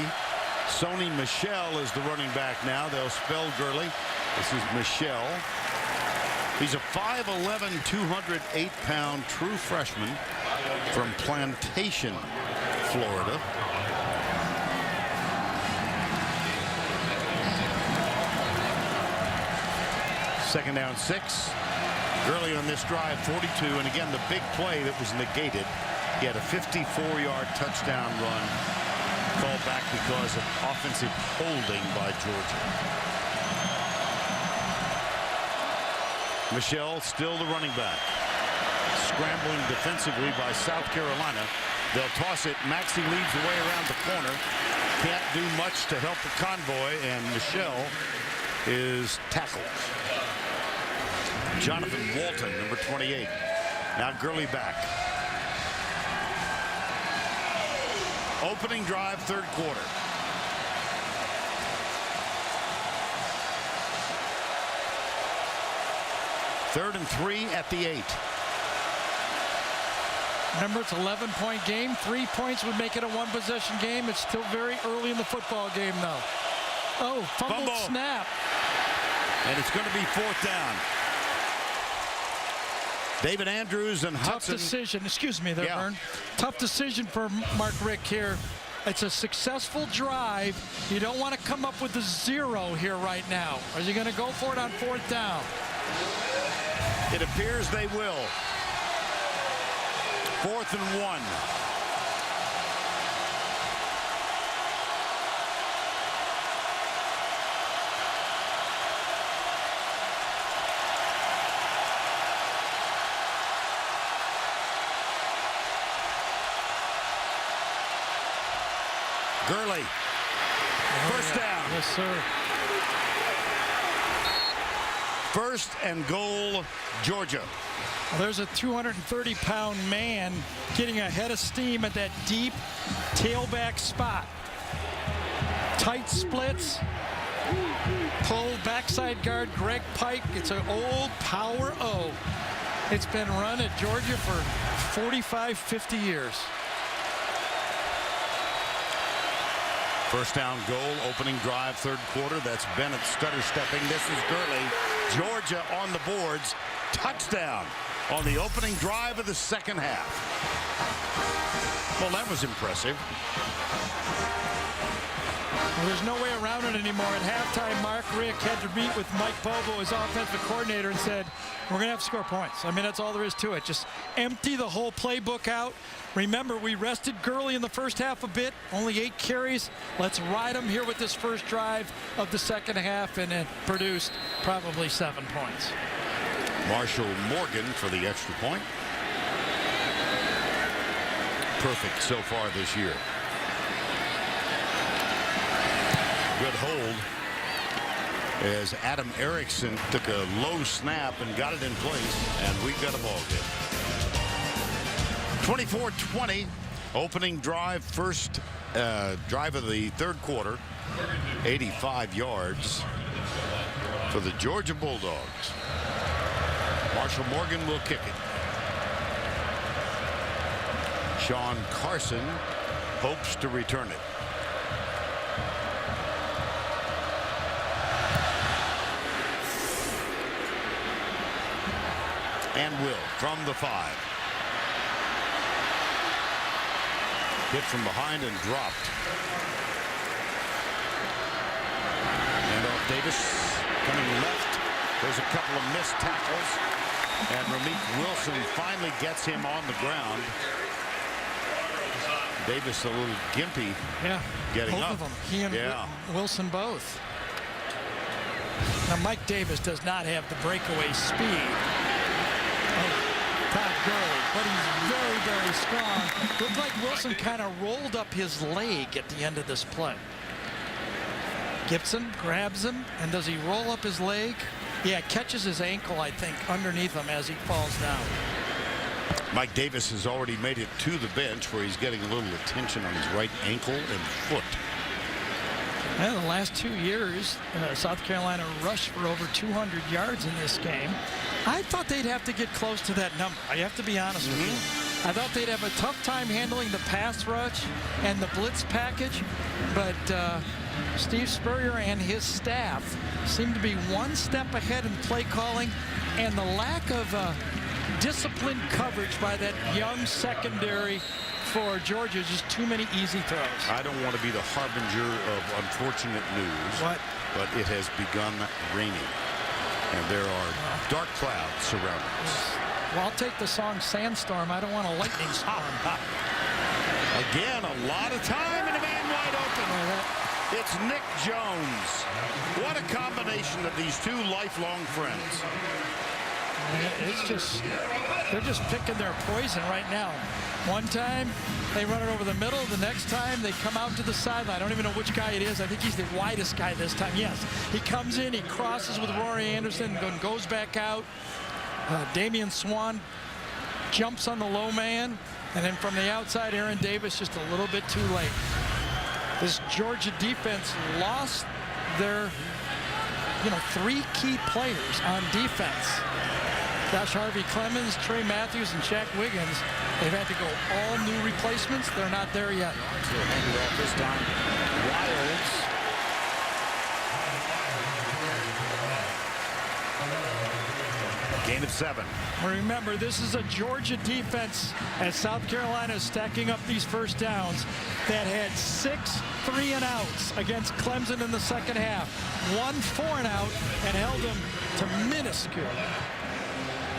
Sony Michel is the running back now. They'll spell Gurley. This is Michel. He's a 5'11", 208-pound true freshman from Plantation, Florida. Second down 6. Gurley on this drive, 42. And again, the big play that was negated. He had a 54-yard touchdown run called back because of offensive holding by Georgia. Michel still the running back. Scrambling defensively by South Carolina. They'll toss it. Maxey leads the way around the corner. Can't do much to help the convoy, and Michel is tackled. Jonathan Walton, number 28. Now Gurley back. Opening drive, third quarter. Third and 3 at the 8. Remember, it's an 11-point game. 3 points would make it a one-possession game. It's still very early in the football game, though. Oh, fumble snap. And it's going to be 4th down. David Andrews and Hudson. Tough decision. Excuse me there, Yeah. Vern. Tough decision for Mark Richt here. It's a successful drive. You don't want to come up with a 0 here right now. Are you going to go for it on 4th down? It appears they will. 4th and 1. Gurley. First down. Yes, sir. 1st and goal, Georgia. Well, there's a 230-pound man getting a head of steam at that deep tailback spot. Tight splits. Pull backside guard Greg Pike. It's an old power O. It's been run at Georgia for 45, 50 years. 1st down goal, opening drive, 3rd quarter. That's Bennett stutter stepping. This is Gurley. Georgia on the boards. Touchdown on the opening drive of the 2nd half. Well, that was impressive. Well, there's no way around it anymore. At halftime, Mark Richt had to meet with Mike Bobo, his offensive coordinator, and said, we're going to have to score points. I mean, that's all there is to it. Just empty the whole playbook out. Remember, we rested Gurley in the first half a bit, only 8 carries. Let's ride him here with this first drive of the 2nd half, and it produced probably 7 points. Marshall Morgan for the extra point. Perfect so far this year. Good hold as Adam Erickson took a low snap and got it in place, and we've got a ball game. 24-20, opening drive, first drive of the 3rd quarter, 85 yards for the Georgia Bulldogs. Marshall Morgan will kick it. Sean Carson hopes to return it. And will from the 5. Hit from behind and dropped. And Davis coming left. There's a couple of missed tackles. And Ramik Wilson finally gets him on the ground. Davis a little gimpy. Yeah, getting both up. of them. He and Wilson both. Now, Mike Davis does not have the breakaway speed of Todd Gurley, but he's very, very strong. Looked like Wilson kind of rolled up his leg at the end of this play. Gibson grabs him, and does he roll up his leg? Yeah, catches his ankle, I think, underneath him as he falls down. Mike Davis has already made it to the bench where he's getting a little attention on his right ankle and foot. Yeah, the last 2 years, South Carolina rushed for over 200 yards in this game. I thought they'd have to get close to that number. I have to be honest with you. I thought they'd have a tough time handling the pass rush and the blitz package, but Steve Spurrier and his staff seem to be one step ahead in play calling, and the lack of disciplined coverage by that young secondary for Georgia, just too many easy throws. I don't want to be the harbinger of unfortunate news, but it has begun raining, and there are dark clouds surrounding us. Well, I'll take the song Sandstorm. I don't want a lightning storm. Again, a lot of time and a man wide open. It's Nick Jones. What a combination of these two lifelong friends. It's just, they're just picking their poison right now. One time, they run it over the middle. The next time, they come out to the sideline. I don't even know which guy it is. I think he's the widest guy this time. Yes, he comes in, he crosses with Rory Anderson, and goes back out. Damian Swan jumps on the low man, and then from the outside, Aaron Davis just a little bit too late. This Georgia defense lost their, 3 key players on defense. Josh Harvey-Clemens, Trey Matthews, and Shaq Wiggins. They've had to go all new replacements. They're not there yet. Handed off this time. Wilds. gain of 7. Remember, this is a Georgia defense, as South Carolina is stacking up these first downs, that had 6 3-and-outs against Clemson in the second half. 1 4-and-out and held them to minuscule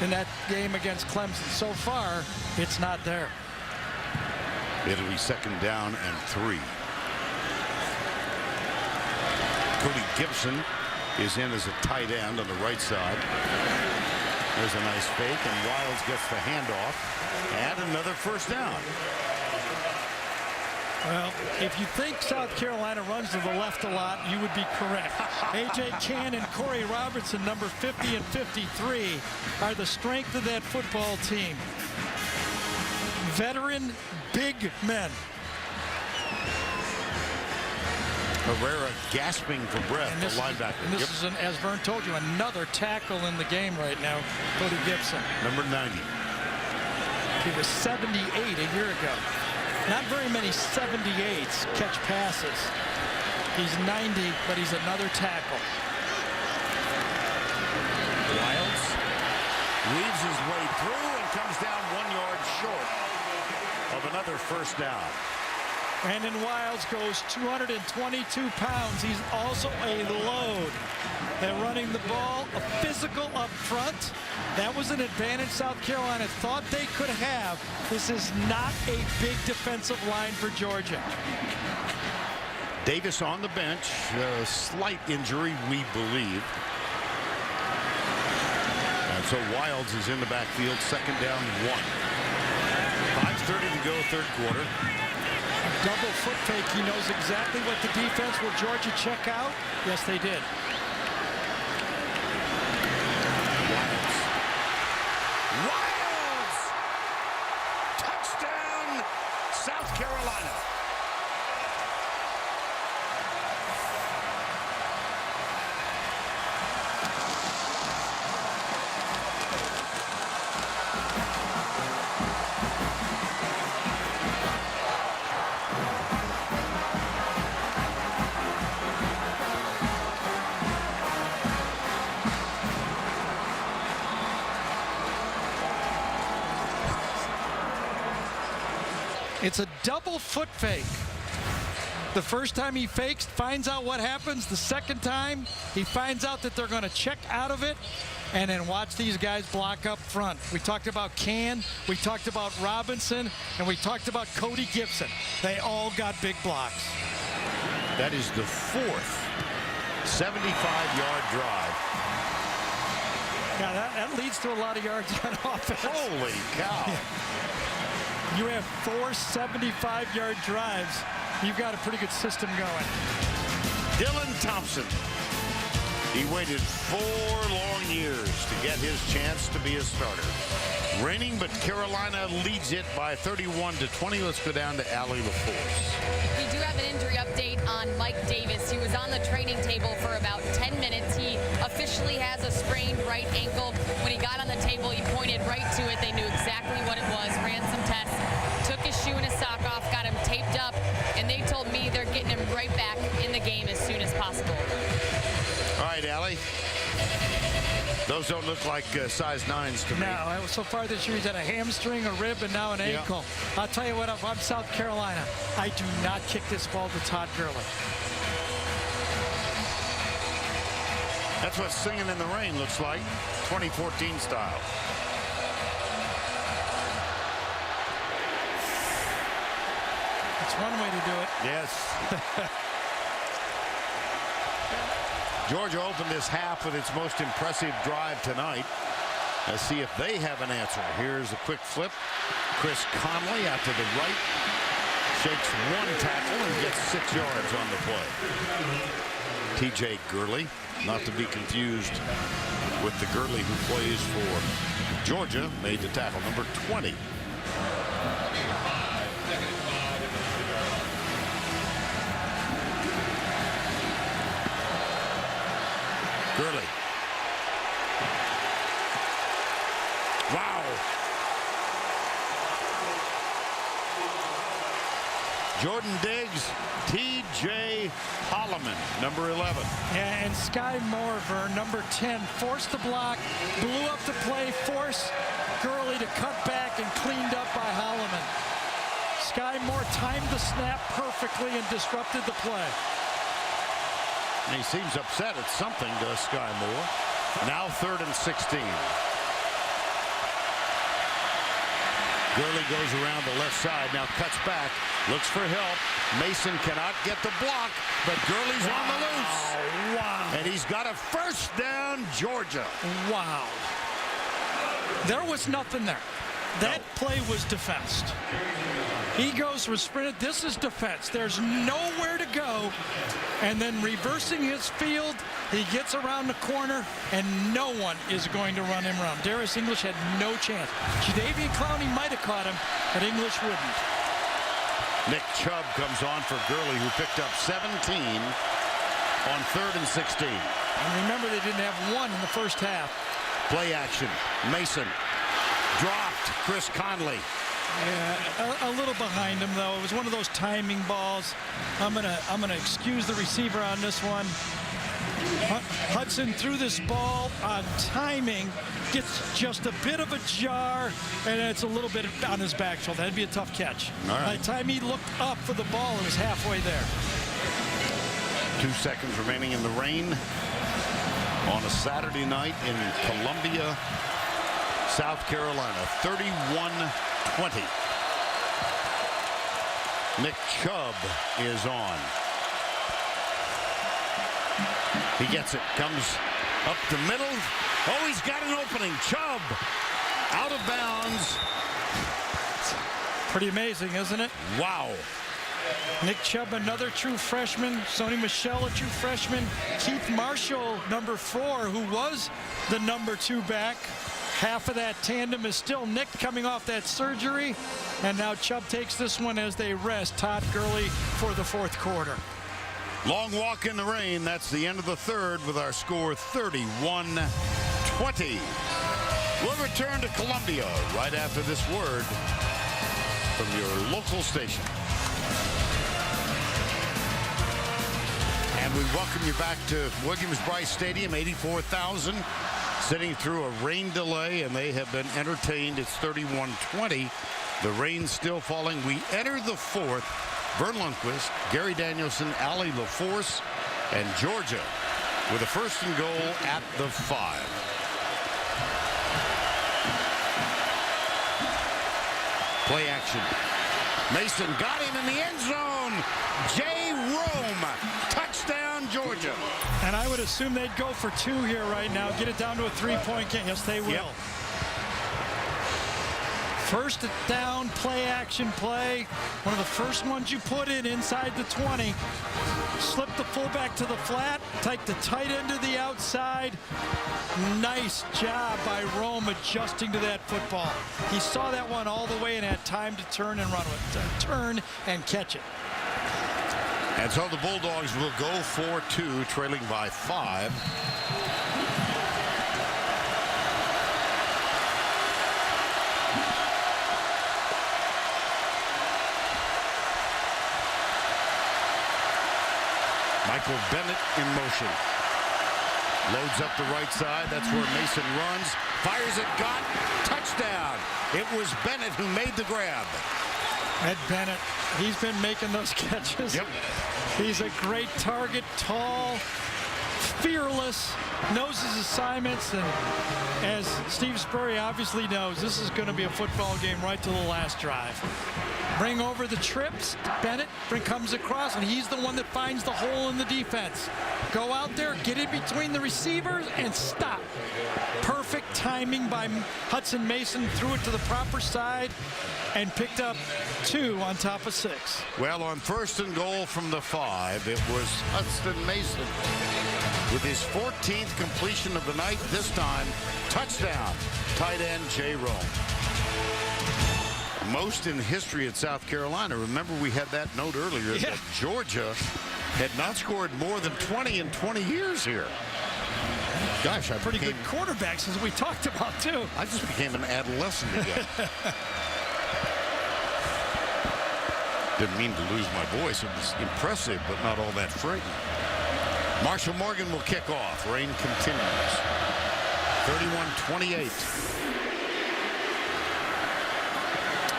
in that game against Clemson. So far, it's not there. It'll be 2nd down and 3. Cody Gibson is in as a tight end on the right side. There's a nice fake, and Wilds gets the handoff and another first down. Well, if you think South Carolina runs to the left a lot, you would be correct. A.J. Cannon, Corey Robertson, number 50 and 53, are the strength of that football team. Veteran big men. Herrera gasping for breath, the linebacker. And this is, as Vern told you, another tackle in the game right now, Cody Gibson. Number 90. He was 78 a year ago. Not very many 78s catch passes. He's 90, but he's another tackle. Wilds weaves his way through and comes down 1 yard short of another first down. Brandon Wilds goes 222 pounds. He's also a load. They're running the ball, a physical up front. That was an advantage South Carolina thought they could have. This is not a big defensive line for Georgia. Davis on the bench, a slight injury, we believe. And so Wilds is in the backfield, 2nd down 1. 5:30 to go, 3rd quarter. Double foot fake. He knows exactly what the defense will Georgia check out. Yes, they did. Wilds! Touchdown, South Carolina. It's a double foot fake. The first time he fakes, finds out what happens. The second time, he finds out that they're going to check out of it, and then watch these guys block up front. We talked about Can, we talked about Robinson, and we talked about Cody Gibson. They all got big blocks. That is the 4th 75-yard drive. Yeah, that leads to a lot of yards on offense. Holy cow. You have 4 75-yard drives. You've got a pretty good system going. Dylan Thompson. He waited 4 long years to get his chance to be a starter. Raining, but Carolina leads it by 31-20. Let's go down to Allie LaForce. We do have an injury update on Mike Davis. He was on the training table for about 10 minutes. He officially has a sprained right ankle. When he got on the table, he pointed right to it. They knew exactly what it was, ran some tests, took his shoe and his sock off, got him taped up, and they told me they're getting him right back in the game as soon as possible. All right, Allie. Those don't look like size 9s to me. No, so far this year he's had a hamstring, a rib, and now an ankle. I'll tell you what, if I'm South Carolina, I do not kick this ball to Todd Gurley. That's what Singing in the Rain looks like, 2014 style. It's one way to do it. Yes. Georgia opened this half with its most impressive drive tonight. Let's see if they have an answer. Here's a quick flip. Chris Conley out to the right. Shakes 1 tackle and gets 6 yards on the play. TJ Gurley, not to be confused with the Gurley who plays for Georgia, made the tackle. Number 20. Gurley. Wow. Jordan Diggs, T.J. Holloman. Holloman, number 11. And Sky Morver, number 10, forced the block, blew up the play, forced Gurley to cut back, and cleaned up by Holloman. Sky Moore timed the snap perfectly and disrupted the play. And he seems upset at something, does Sky Moore. Now 3rd and 16. Gurley goes around the left side, now cuts back, looks for help. Mason cannot get the block, but Gurley's on the loose. Wow. And he's got a first down, Georgia. Wow. There was nothing there. That play was defensed. He goes for sprinted. This is defense. There's nowhere to go. And then reversing his field, he gets around the corner, and no one is going to run him around. Darius English had no chance. Jadeveon Clowney might have caught him, but English wouldn't. Nick Chubb comes on for Gurley, who picked up 17 on 3rd and 16. And remember, they didn't have one in the first half. Play action. Mason dropped. Chris Conley. Yeah, a little behind him, though. It was one of those timing balls. I'm gonna excuse the receiver on this one. Hudson threw this ball on timing, gets just a bit of a jar, and it's a little bit on his back shoulder. That'd be a tough catch. All right. By the time he looked up for the ball, it was halfway there. 2 seconds remaining in the rain on a Saturday night in Columbia, South Carolina. 31-20. Nick Chubb is on. He gets it. Comes up the middle. Oh, he's got an opening. Chubb out of bounds. Pretty amazing, isn't it? Wow. Nick Chubb, another true freshman. Sony Michel, a true freshman. Keith Marshall, number 4, who was the number 2 back. Half of that tandem is still Nick coming off that surgery. And now Chubb takes this one as they rest Todd Gurley for the 4th quarter. Long walk in the rain. That's the end of the 3rd with our score 31-20. We'll return to Columbia right after this word from your local station. And we welcome you back to Williams-Brice Stadium, 84,000 sitting through a rain delay, and they have been entertained. It's 31-20. The rain's still falling. We enter the 4th. Vern Lundquist, Gary Danielson, Allie LaForce, and Georgia with a 1st and goal at the 5. Play action. Mason got him in the end zone. Jay Rome, touchdown, Georgia. And I would assume they'd go for 2 here right now, get it down to a 3-point game. Yes, they will. Yep. First down, play action play. One of the first ones you put in inside the 20. Slip the fullback to the flat, take the tight end to the outside. Nice job by Rome adjusting to that football. He saw that one all the way and had time to turn and run with it. Turn and catch it. And so the Bulldogs will go for 2, trailing by 5. Michael Bennett in motion. Loads up the right side. That's where Mason runs. Fires it. Got. Touchdown. It was Bennett who made the grab. Ed Bennett, he's been making those catches. Yep. He's a great target. Tall, fearless, knows his assignments. And as Steve Spurrier obviously knows, this is going to be a football game right to the last drive. Bring over the trips. Bennett comes across, and he's the one that finds the hole in the defense. Go out there, get in between the receivers, and stop. Perfect timing by Hudson Mason. Threw it to the proper side and picked up 2 on top of 6. Well, on 1st and goal from the 5, it was Hudson Mason with his 14th completion of the night. This time, touchdown, tight end Jay Rome. Most in history at South Carolina. Remember, we had that note earlier that Georgia had not scored more than 20 in 20 years here. Gosh, Pretty good quarterbacks, as we talked about, too. I just became an adolescent again. Didn't mean to lose my voice. It was impressive, but not all that frightening. Marshall Morgan will kick off. Rain continues. 31-28.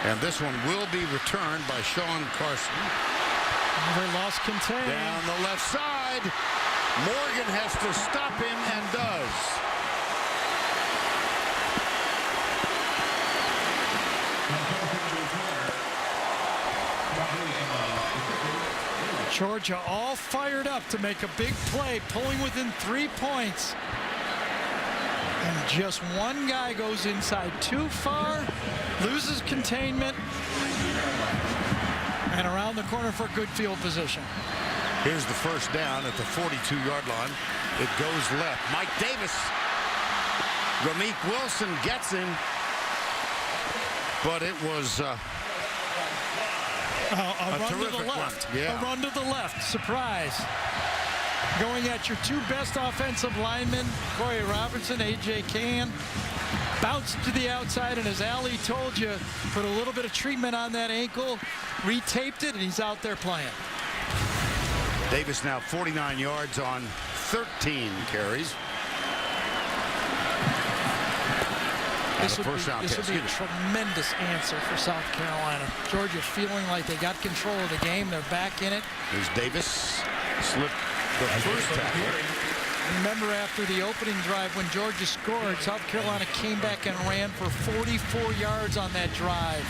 And this one will be returned by Sean Carson. They lost contain. Down the left side. Morgan has to stop him and does. Georgia all fired up to make a big play, pulling within 3 points. And just one guy goes inside too far, loses containment, and around the corner for good field position. Here's the first down at the 42-yard line. It goes left. Mike Davis. Ramik Wilson gets him. But it was a run to the terrific left. run. Yeah. A run to the left. Surprise. Going at your two best offensive linemen, Corey Robinson, A.J. Cann. Bounced to the outside, and as Ali told you, put a little bit of treatment on that ankle, retaped it, and he's out there playing. Davis now 49 yards on 13 carries. This would be a tremendous answer for South Carolina. Georgia feeling like they got control of the game. They're back in it. Here's Davis. Slipped the first tackle. Remember, after the opening drive when Georgia scored, South Carolina came back and ran for 44 yards on that drive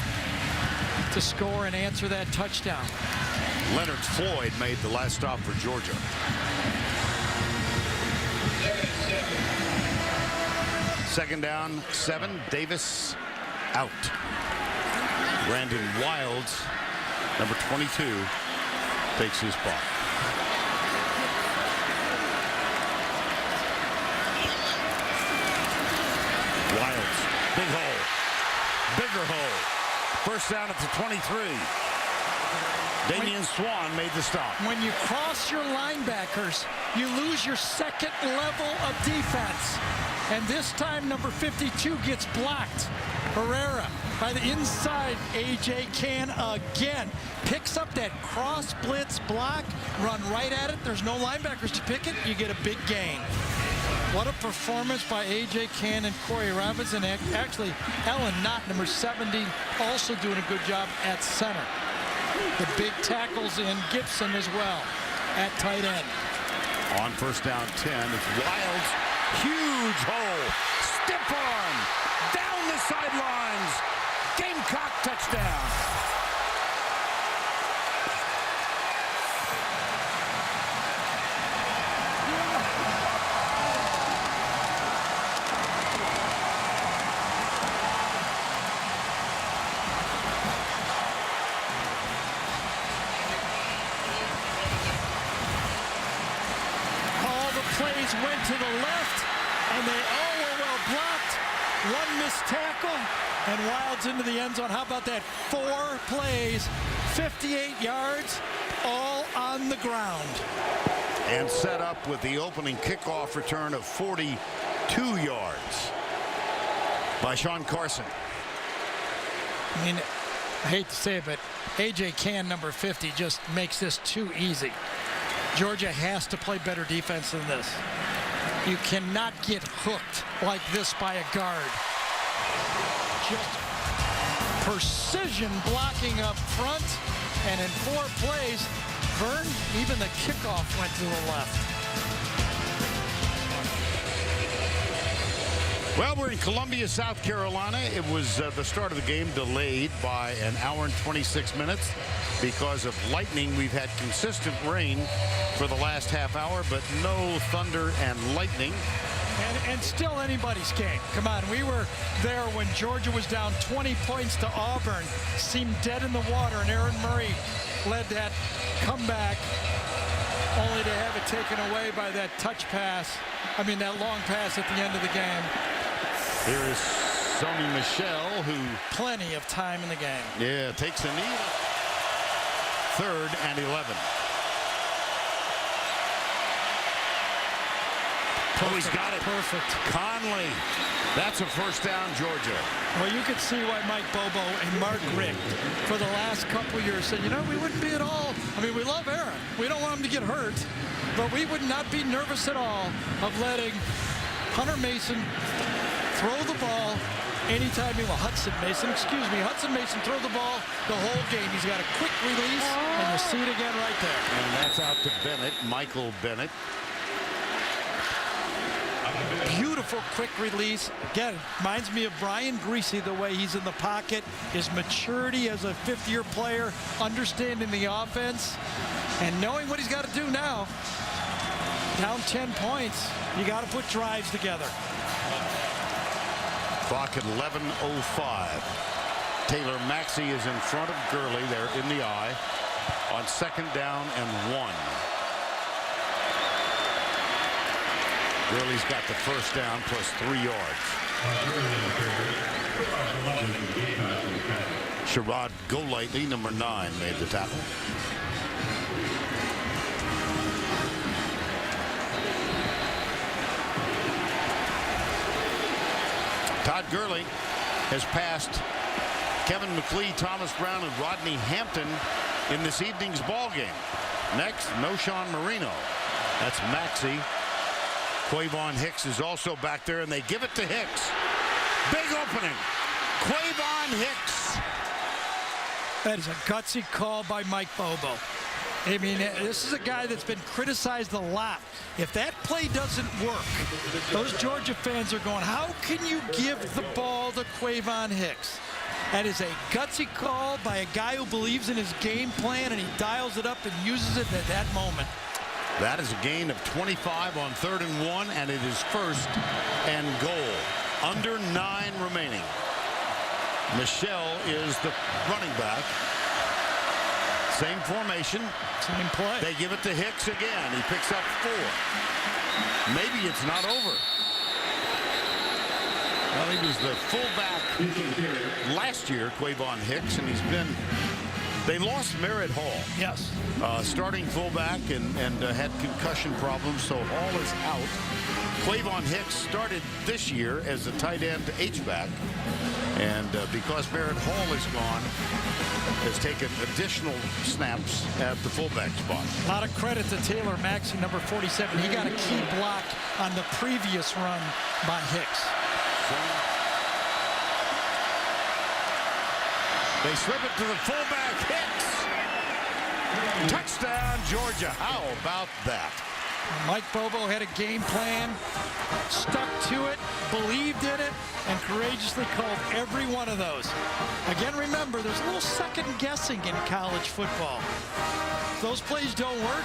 to score and answer that touchdown. Leonard Floyd made the last stop for Georgia. Second down, 7. Davis out. Brandon Wilds, number 22, takes his spot. Wilds, big hole, bigger hole. First down at the 23. Damian Swan made the stop. When you cross your linebackers, you lose your second level of defense. And this time, number 52 gets blocked. Herrera by the inside. A.J. Cann again picks up that cross blitz block, run right at it. There's no linebackers to pick it. You get a big gain. What a performance by A.J. Cann and Corey Robinson. Actually, Ellen Knott, number 70, also doing a good job at center. The big tackles in Gibson as well at tight end. On first down 10, it's Wilds. Huge hole. Stiff arm. Down the sidelines. Gamecock touchdown. Plays went to the left, and they all were well blocked. One missed tackle, and Wilds into the end zone. How about that? 4 plays, 58 yards, all on the ground. And set up with the opening kickoff return of 42 yards by Sean Carson. I mean, I hate to say it, but A.J. Cann, number 50, just makes this too easy. Georgia has to play better defense than this. You cannot get hooked like this by a guard. Just precision blocking up front, and in 4 plays, Vern, even the kickoff went to the left. Well, we're in Columbia, South Carolina. It was the start of the game delayed by an hour and 26 minutes because of lightning. We've had consistent rain for the last half hour, but no thunder and lightning. And still anybody's game. Come on, we were there when Georgia was down 20 points to Auburn, seemed dead in the water, and Aaron Murray led that comeback, only to have it taken away by that that long pass at the end of the game. Here is Sony Michel, who... Plenty of time in the game. Yeah, takes a knee. 3rd and 11. Oh, he's got it. Perfect. Conley. That's a first down, Georgia. Well, you could see why Mike Bobo and Mark Richt for the last couple years said, you know, we wouldn't be at all. I mean, we love Aaron. We don't want him to get hurt, but we would not be nervous at all of letting Hunter Mason throw the ball anytime he will. Hudson Mason throw the ball the whole game. He's got a quick release, and you see it again right there. And that's out to Bennett, Michael Bennett. Beautiful quick release. Again, reminds me of Brian Greasy, the way he's in the pocket, his maturity as a fifth-year player, understanding the offense, and knowing what he's got to do now. Down 10 points, you got to put drives together. Clock at 11:05. Taylor Maxey is in front of Gurley there in the eye on 2nd down and 1. Gurley's got the 1st down plus 3 yards. Sherrod Golightly, number 9, made the tackle. Todd Gurley has passed Kevin McLeod, Thomas Brown, and Rodney Hampton in this evening's ball game. Next, Noshawn Marino. That's Maxey. Quavon Hicks is also back there, and they give it to Hicks. Big opening. Quavon Hicks. That is a gutsy call by Mike Bobo. I mean, this is a guy that's been criticized a lot. If that play doesn't work, those Georgia fans are going, how can you give the ball to Quavon Hicks? That is a gutsy call by a guy who believes in his game plan, and he dials it up and uses it at that moment. That is a gain of 25 on 3rd and 1, and it is 1st and goal. Under 9 remaining. Michelle is the running back. Same formation. Same play. They give it to Hicks again. He picks up 4. Maybe it's not over. Well, he was the fullback last year, Quavon Hicks, and he's been. They lost Merritt Hall. Yes. Starting fullback and had concussion problems, so Hall is out. Quavon Hicks started this year as a tight end H-back, and because Merritt Hall is gone, has taken additional snaps at the fullback spot. A lot of credit to Taylor Maxey, number 47. He got a key block on the previous run by Hicks. They slip it to the fullback, Hicks. Touchdown, Georgia. How about that? Mike Bobo had a game plan, stuck to it, believed in it, and courageously called every one of those. Again, remember, there's a little second guessing in college football. If those plays don't work,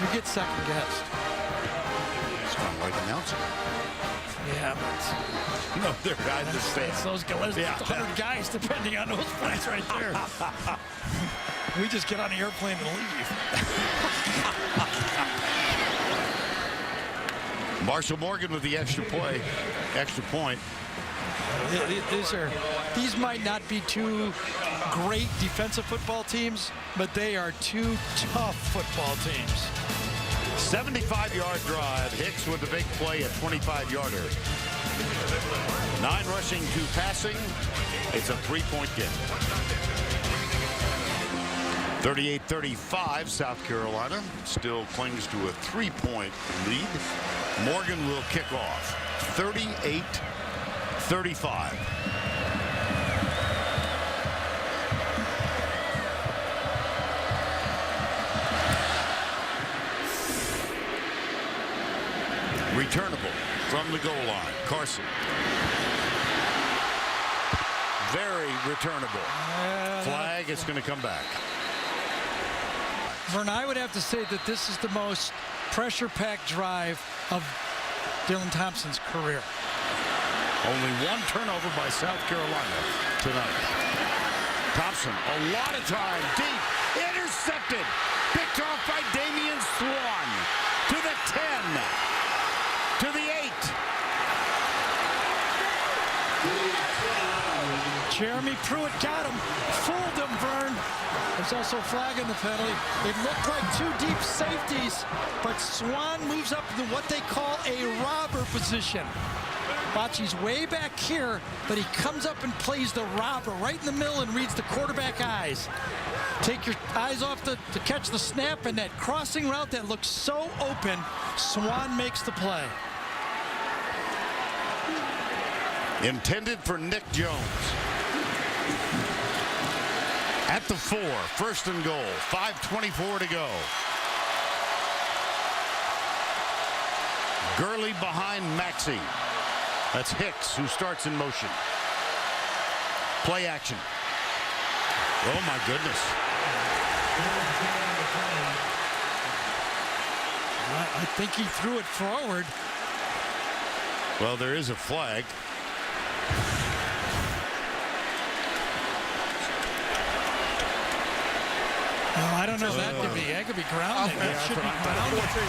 you get second guessed. It's kind of like announcing. Yeah, but no, they're guys that stay. It's those guys, 100 guys depending on those plays right there. We just get on the airplane and leave. Marshall Morgan with the extra point. These might not be two great defensive football teams, but they are two tough football teams. 75-yard drive. Hicks with the big play at 25-yarder. 9 rushing, 2 passing. It's a 3-point game. 38-35, South Carolina still clings to a 3-point lead. Morgan will kick off. 38-35. Returnable from the goal line. Carson. Very returnable. Flag, it's going to come back. Vern, I would have to say that this is the most pressure-packed drive of Dylan Thompson's career. Only 1 turnover by South Carolina tonight. Thompson, a lot of time, deep, intercepted, picked off by Damian Swan to the 10, to the 8. Jeremy Pruitt got him, fooled him, Vern. There's also a flag in the penalty. It looked like 2 deep safeties, but Swan moves up to what they call a robber position. Watch, he's way back here, but he comes up and plays the robber right in the middle and reads the quarterback eyes. Take your eyes off to catch the snap, and that crossing route that looks so open, Swan makes the play. Intended for Nick Jones. At the 4, 1st and goal, 5:24 to go. Gurley behind Maxey. That's Hicks who starts in motion. Play action. Oh my goodness. I think he threw it forward. Well, there is a flag. Oh, I don't know. That could be grounding. That should be grounding. 14.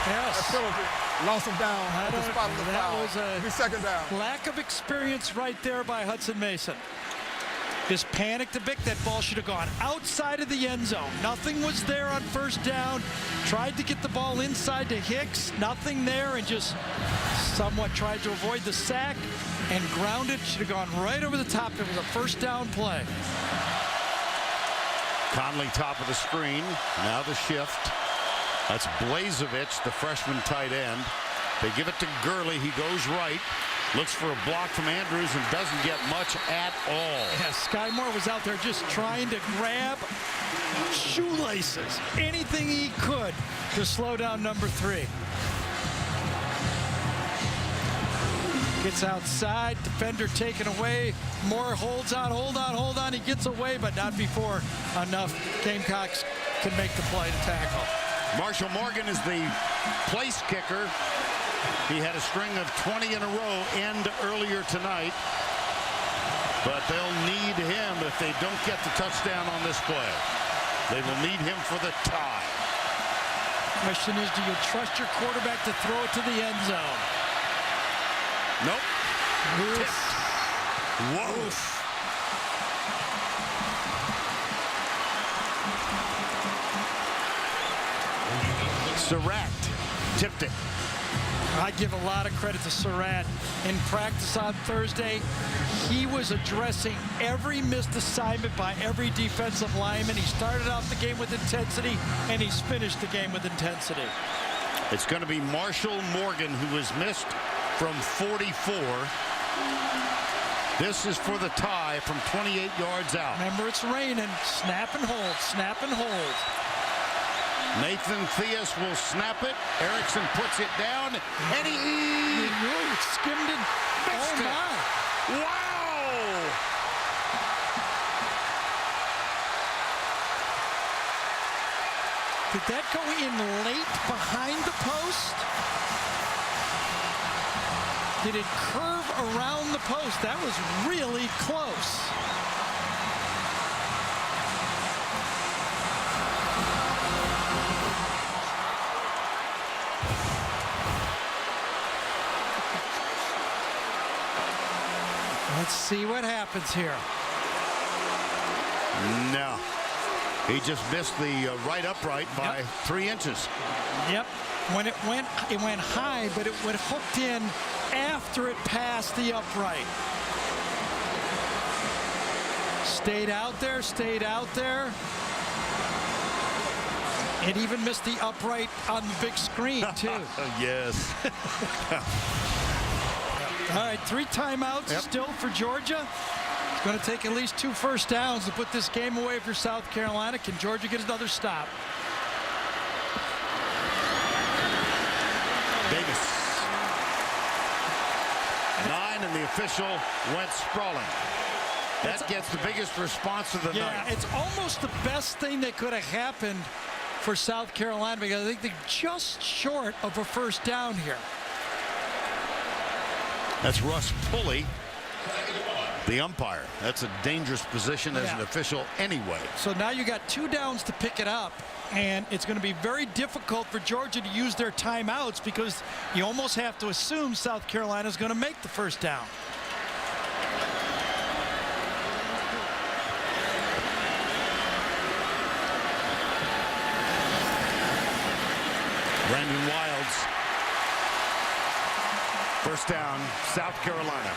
Yes. A penalty. Lost him down at the spot of the That foul. was a Be 2nd down. lack of experience right there by Hudson Mason. Just panicked a bit. That ball should have gone outside of the end zone. Nothing was there on 1st down. Tried to get the ball inside to Hicks. Nothing there, and just somewhat tried to avoid the sack and grounded. Should have gone right over the top. It was a 1st down play. Conley top of the screen. Now the shift. That's Blazevich, the freshman tight end. They give it to Gurley. He goes right. Looks for a block from Andrews and doesn't get much at all. Yeah, Sky Moore was out there just trying to grab shoelaces, anything he could to slow down number 3. Gets outside, defender taken away. Moore holds on, hold on. He gets away, but not before enough Gamecocks can make the play to tackle. Marshall Morgan is the place kicker. He had a string of 20 in a row end earlier tonight. But they'll need him if they don't get the touchdown on this play. They will need him for the tie. Question is, do you trust your quarterback to throw it to the end zone? Nope. Tipped. Whoa. Surratt tipped it. I give a lot of credit to Surratt. In practice on Thursday, he was addressing every missed assignment by every defensive lineman. He started off the game with intensity, and he's finished the game with intensity. It's going to be Marshall Morgan who was missed from 44. This is for the tie from 28 yards out. Remember, it's raining. Snap and hold, snap and hold. Nathan Theus will snap it. Erickson puts it down, and he skimmed it. Oh, my. Wow! Did that go in late behind the post? Did it curve around the post? That was really close. Let's see what happens here. No. He just missed the right upright by 3 inches. Yep. When it went high, but it went hooked in after it passed the upright. Stayed out there. It even missed the upright on the big screen, too. Yes. All right, 3 timeouts still for Georgia. It's going to take at least 2 first downs to put this game away for South Carolina. Can Georgia get another stop? Davis. 9, and the official went sprawling. That gets the biggest response of the night. Yeah, it's almost the best thing that could have happened for South Carolina, because I think they're just short of a first down here. That's Russ Pulley, the umpire. That's a dangerous position as an official anyway. So now you got 2 downs to pick it up, and it's going to be very difficult for Georgia to use their timeouts, because you almost have to assume South Carolina is going to make the first down. Brandon Wilds First down, South Carolina.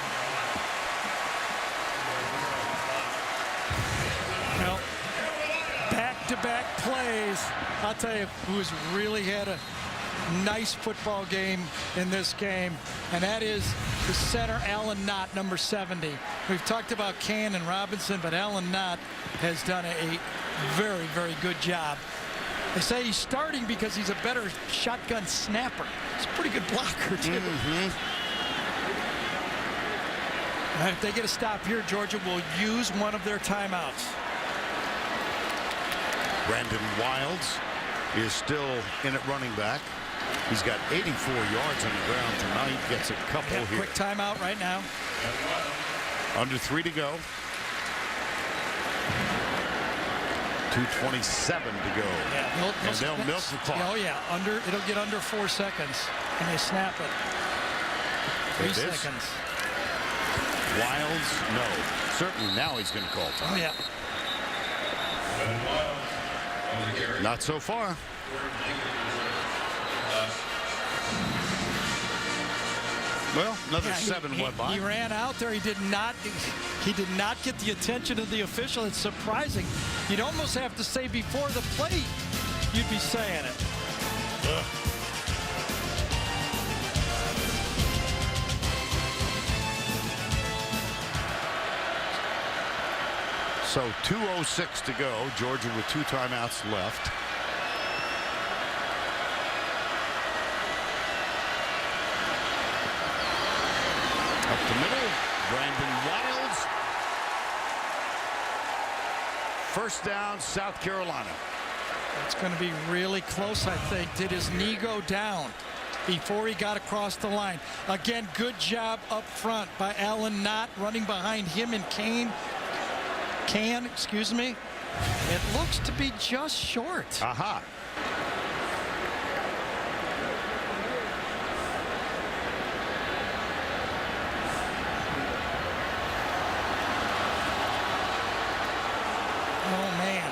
Well, back-to-back plays. I'll tell you who's really had a nice football game in this game, and that is the center, Alan Knott, number 70. We've talked about Can and Robinson, but Alan Knott has done a very, very good job. They say he's starting because he's a better shotgun snapper. He's a pretty good blocker, too. If they get a stop here, Georgia will use one of their timeouts. Brandon Wilds is still in at running back. He's got 84 yards on the ground tonight. Gets a couple here. Quick timeout right now. Under 3 to go. 2:27 to go. Yeah, and they'll milk the clock. Oh yeah, it'll get under 4 seconds, and they snap it. 3 seconds. Wilds, no. Certainly now he's going to call time. Oh yeah. Not so far. Well, another 7 went by. He ran out there. He did not get the attention of the official. It's surprising. You'd almost have to say before the play, you'd be saying it. So 2:06 to go. Georgia with 2 timeouts left. Up the middle, Brandon Wilds. First down, South Carolina. It's going to be really close, I think. Did his knee go down before he got across the line? Again, good job up front by Alan Knott, running behind him and Can, excuse me. It looks to be just short. Aha. Oh, man.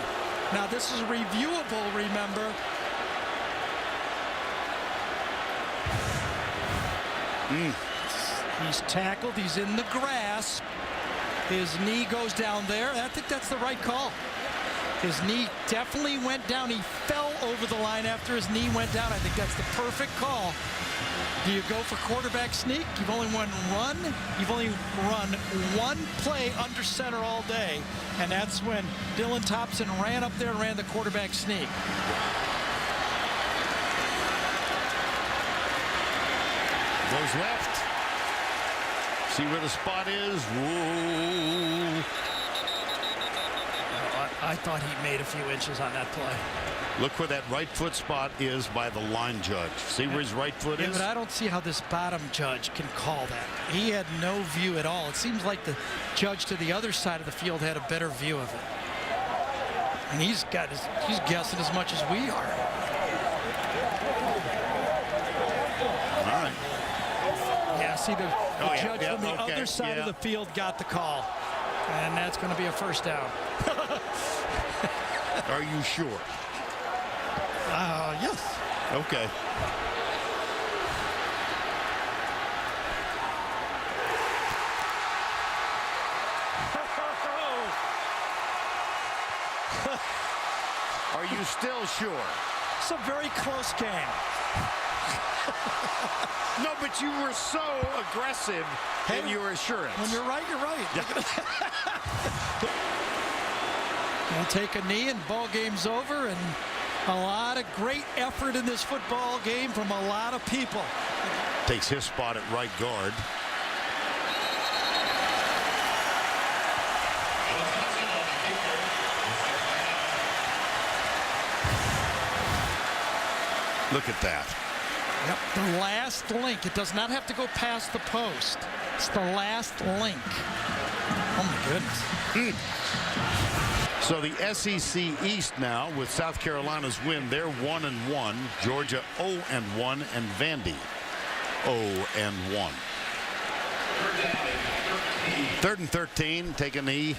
Now, this is reviewable, remember. He's tackled. He's in the grasp. His knee goes down there. I think that's the right call. His knee definitely went down. He fell over the line after his knee went down. I think that's the perfect call. Do you go for quarterback sneak? You've only run one play under center all day, and that's when Dylan Thompson ran up there and ran the quarterback sneak. Goes left. See where the spot is. Whoa. I thought he made a few inches on that play. Look where that right foot spot is by the line judge. See where his right foot is? But I don't see how this bottom judge can call that. He had no view at all. It seems like the judge to the other side of the field had a better view of it. And he's guessing as much as we are. All right. Yeah, see the judge from the other side of the field got the call. And that's going to be a first down. Are you sure? Yes. Okay. Are you still sure? It's a very close game. No, but you were so aggressive in your assurance. When you're right, you're right. They'll take a knee and ball game's over, and a lot of great effort in this football game from a lot of people. Takes his spot at right guard. Look at that. Yep, the last link. It does not have to go past the post. It's the last link. Oh, my goodness. So the SEC East now, with South Carolina's win, they're 1-1. Georgia 0-1, and Vandy 0-1. 3rd and 13. Take a knee.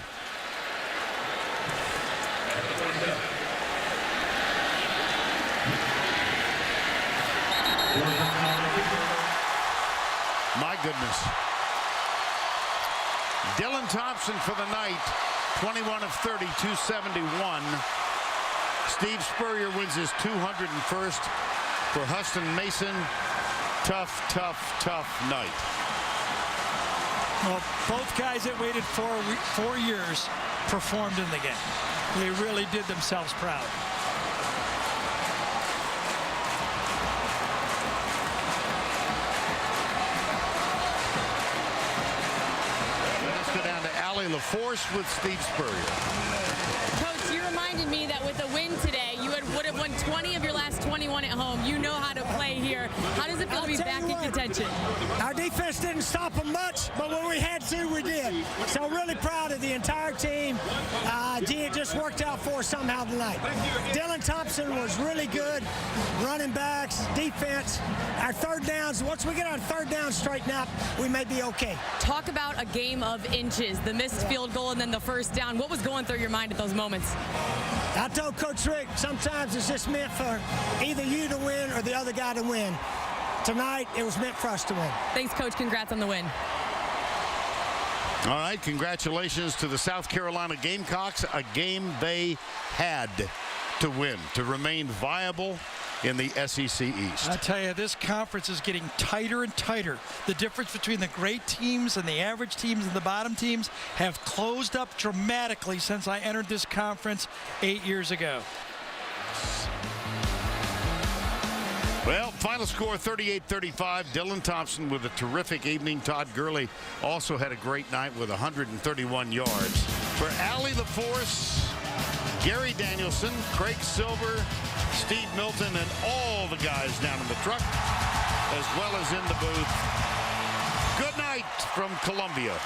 My goodness. Dylan Thompson for the night, 21 of 30, 271. Steve Spurrier wins his 201st. For Huston Mason, tough night. Well, both guys that waited 4 years performed in the game. They really did themselves proud. Let's go down to Allie LaForce with Steve Spurrier. Coach, you reminded me that with a win today, you would have won 20 of your last 21 at home. You know how to play here. How does it feel to be back in contention? Our defense didn't stop them much, but when we had to, we did. So really proud of the entire team. It just worked out for us somehow tonight. Dylan Thompson was really good. Running backs, defense, our third downs. Once we get our third down straightened out, we may be okay. Talk about a game of inches, the missed field goal and then the first down. What was going through your mind at those moments? I told Coach Rick, sometimes it's just meant for either you to win or the other guy to win. Tonight, it was meant for us to win. Thanks, Coach. Congrats on the win. All right, congratulations to the South Carolina Gamecocks, a game they had to win to remain viable in the SEC East. I tell you, this conference is getting tighter and tighter. The difference between the great teams and the average teams and the bottom teams have closed up dramatically since I entered this conference 8 years ago. Well, final score 38-35. Dylan Thompson with a terrific evening. Todd Gurley also had a great night with 131 yards. For Allie LaForce, Gary Danielson, Craig Silver, Steve Milton, and all the guys down in the truck, as well as in the booth. Good night from Columbia.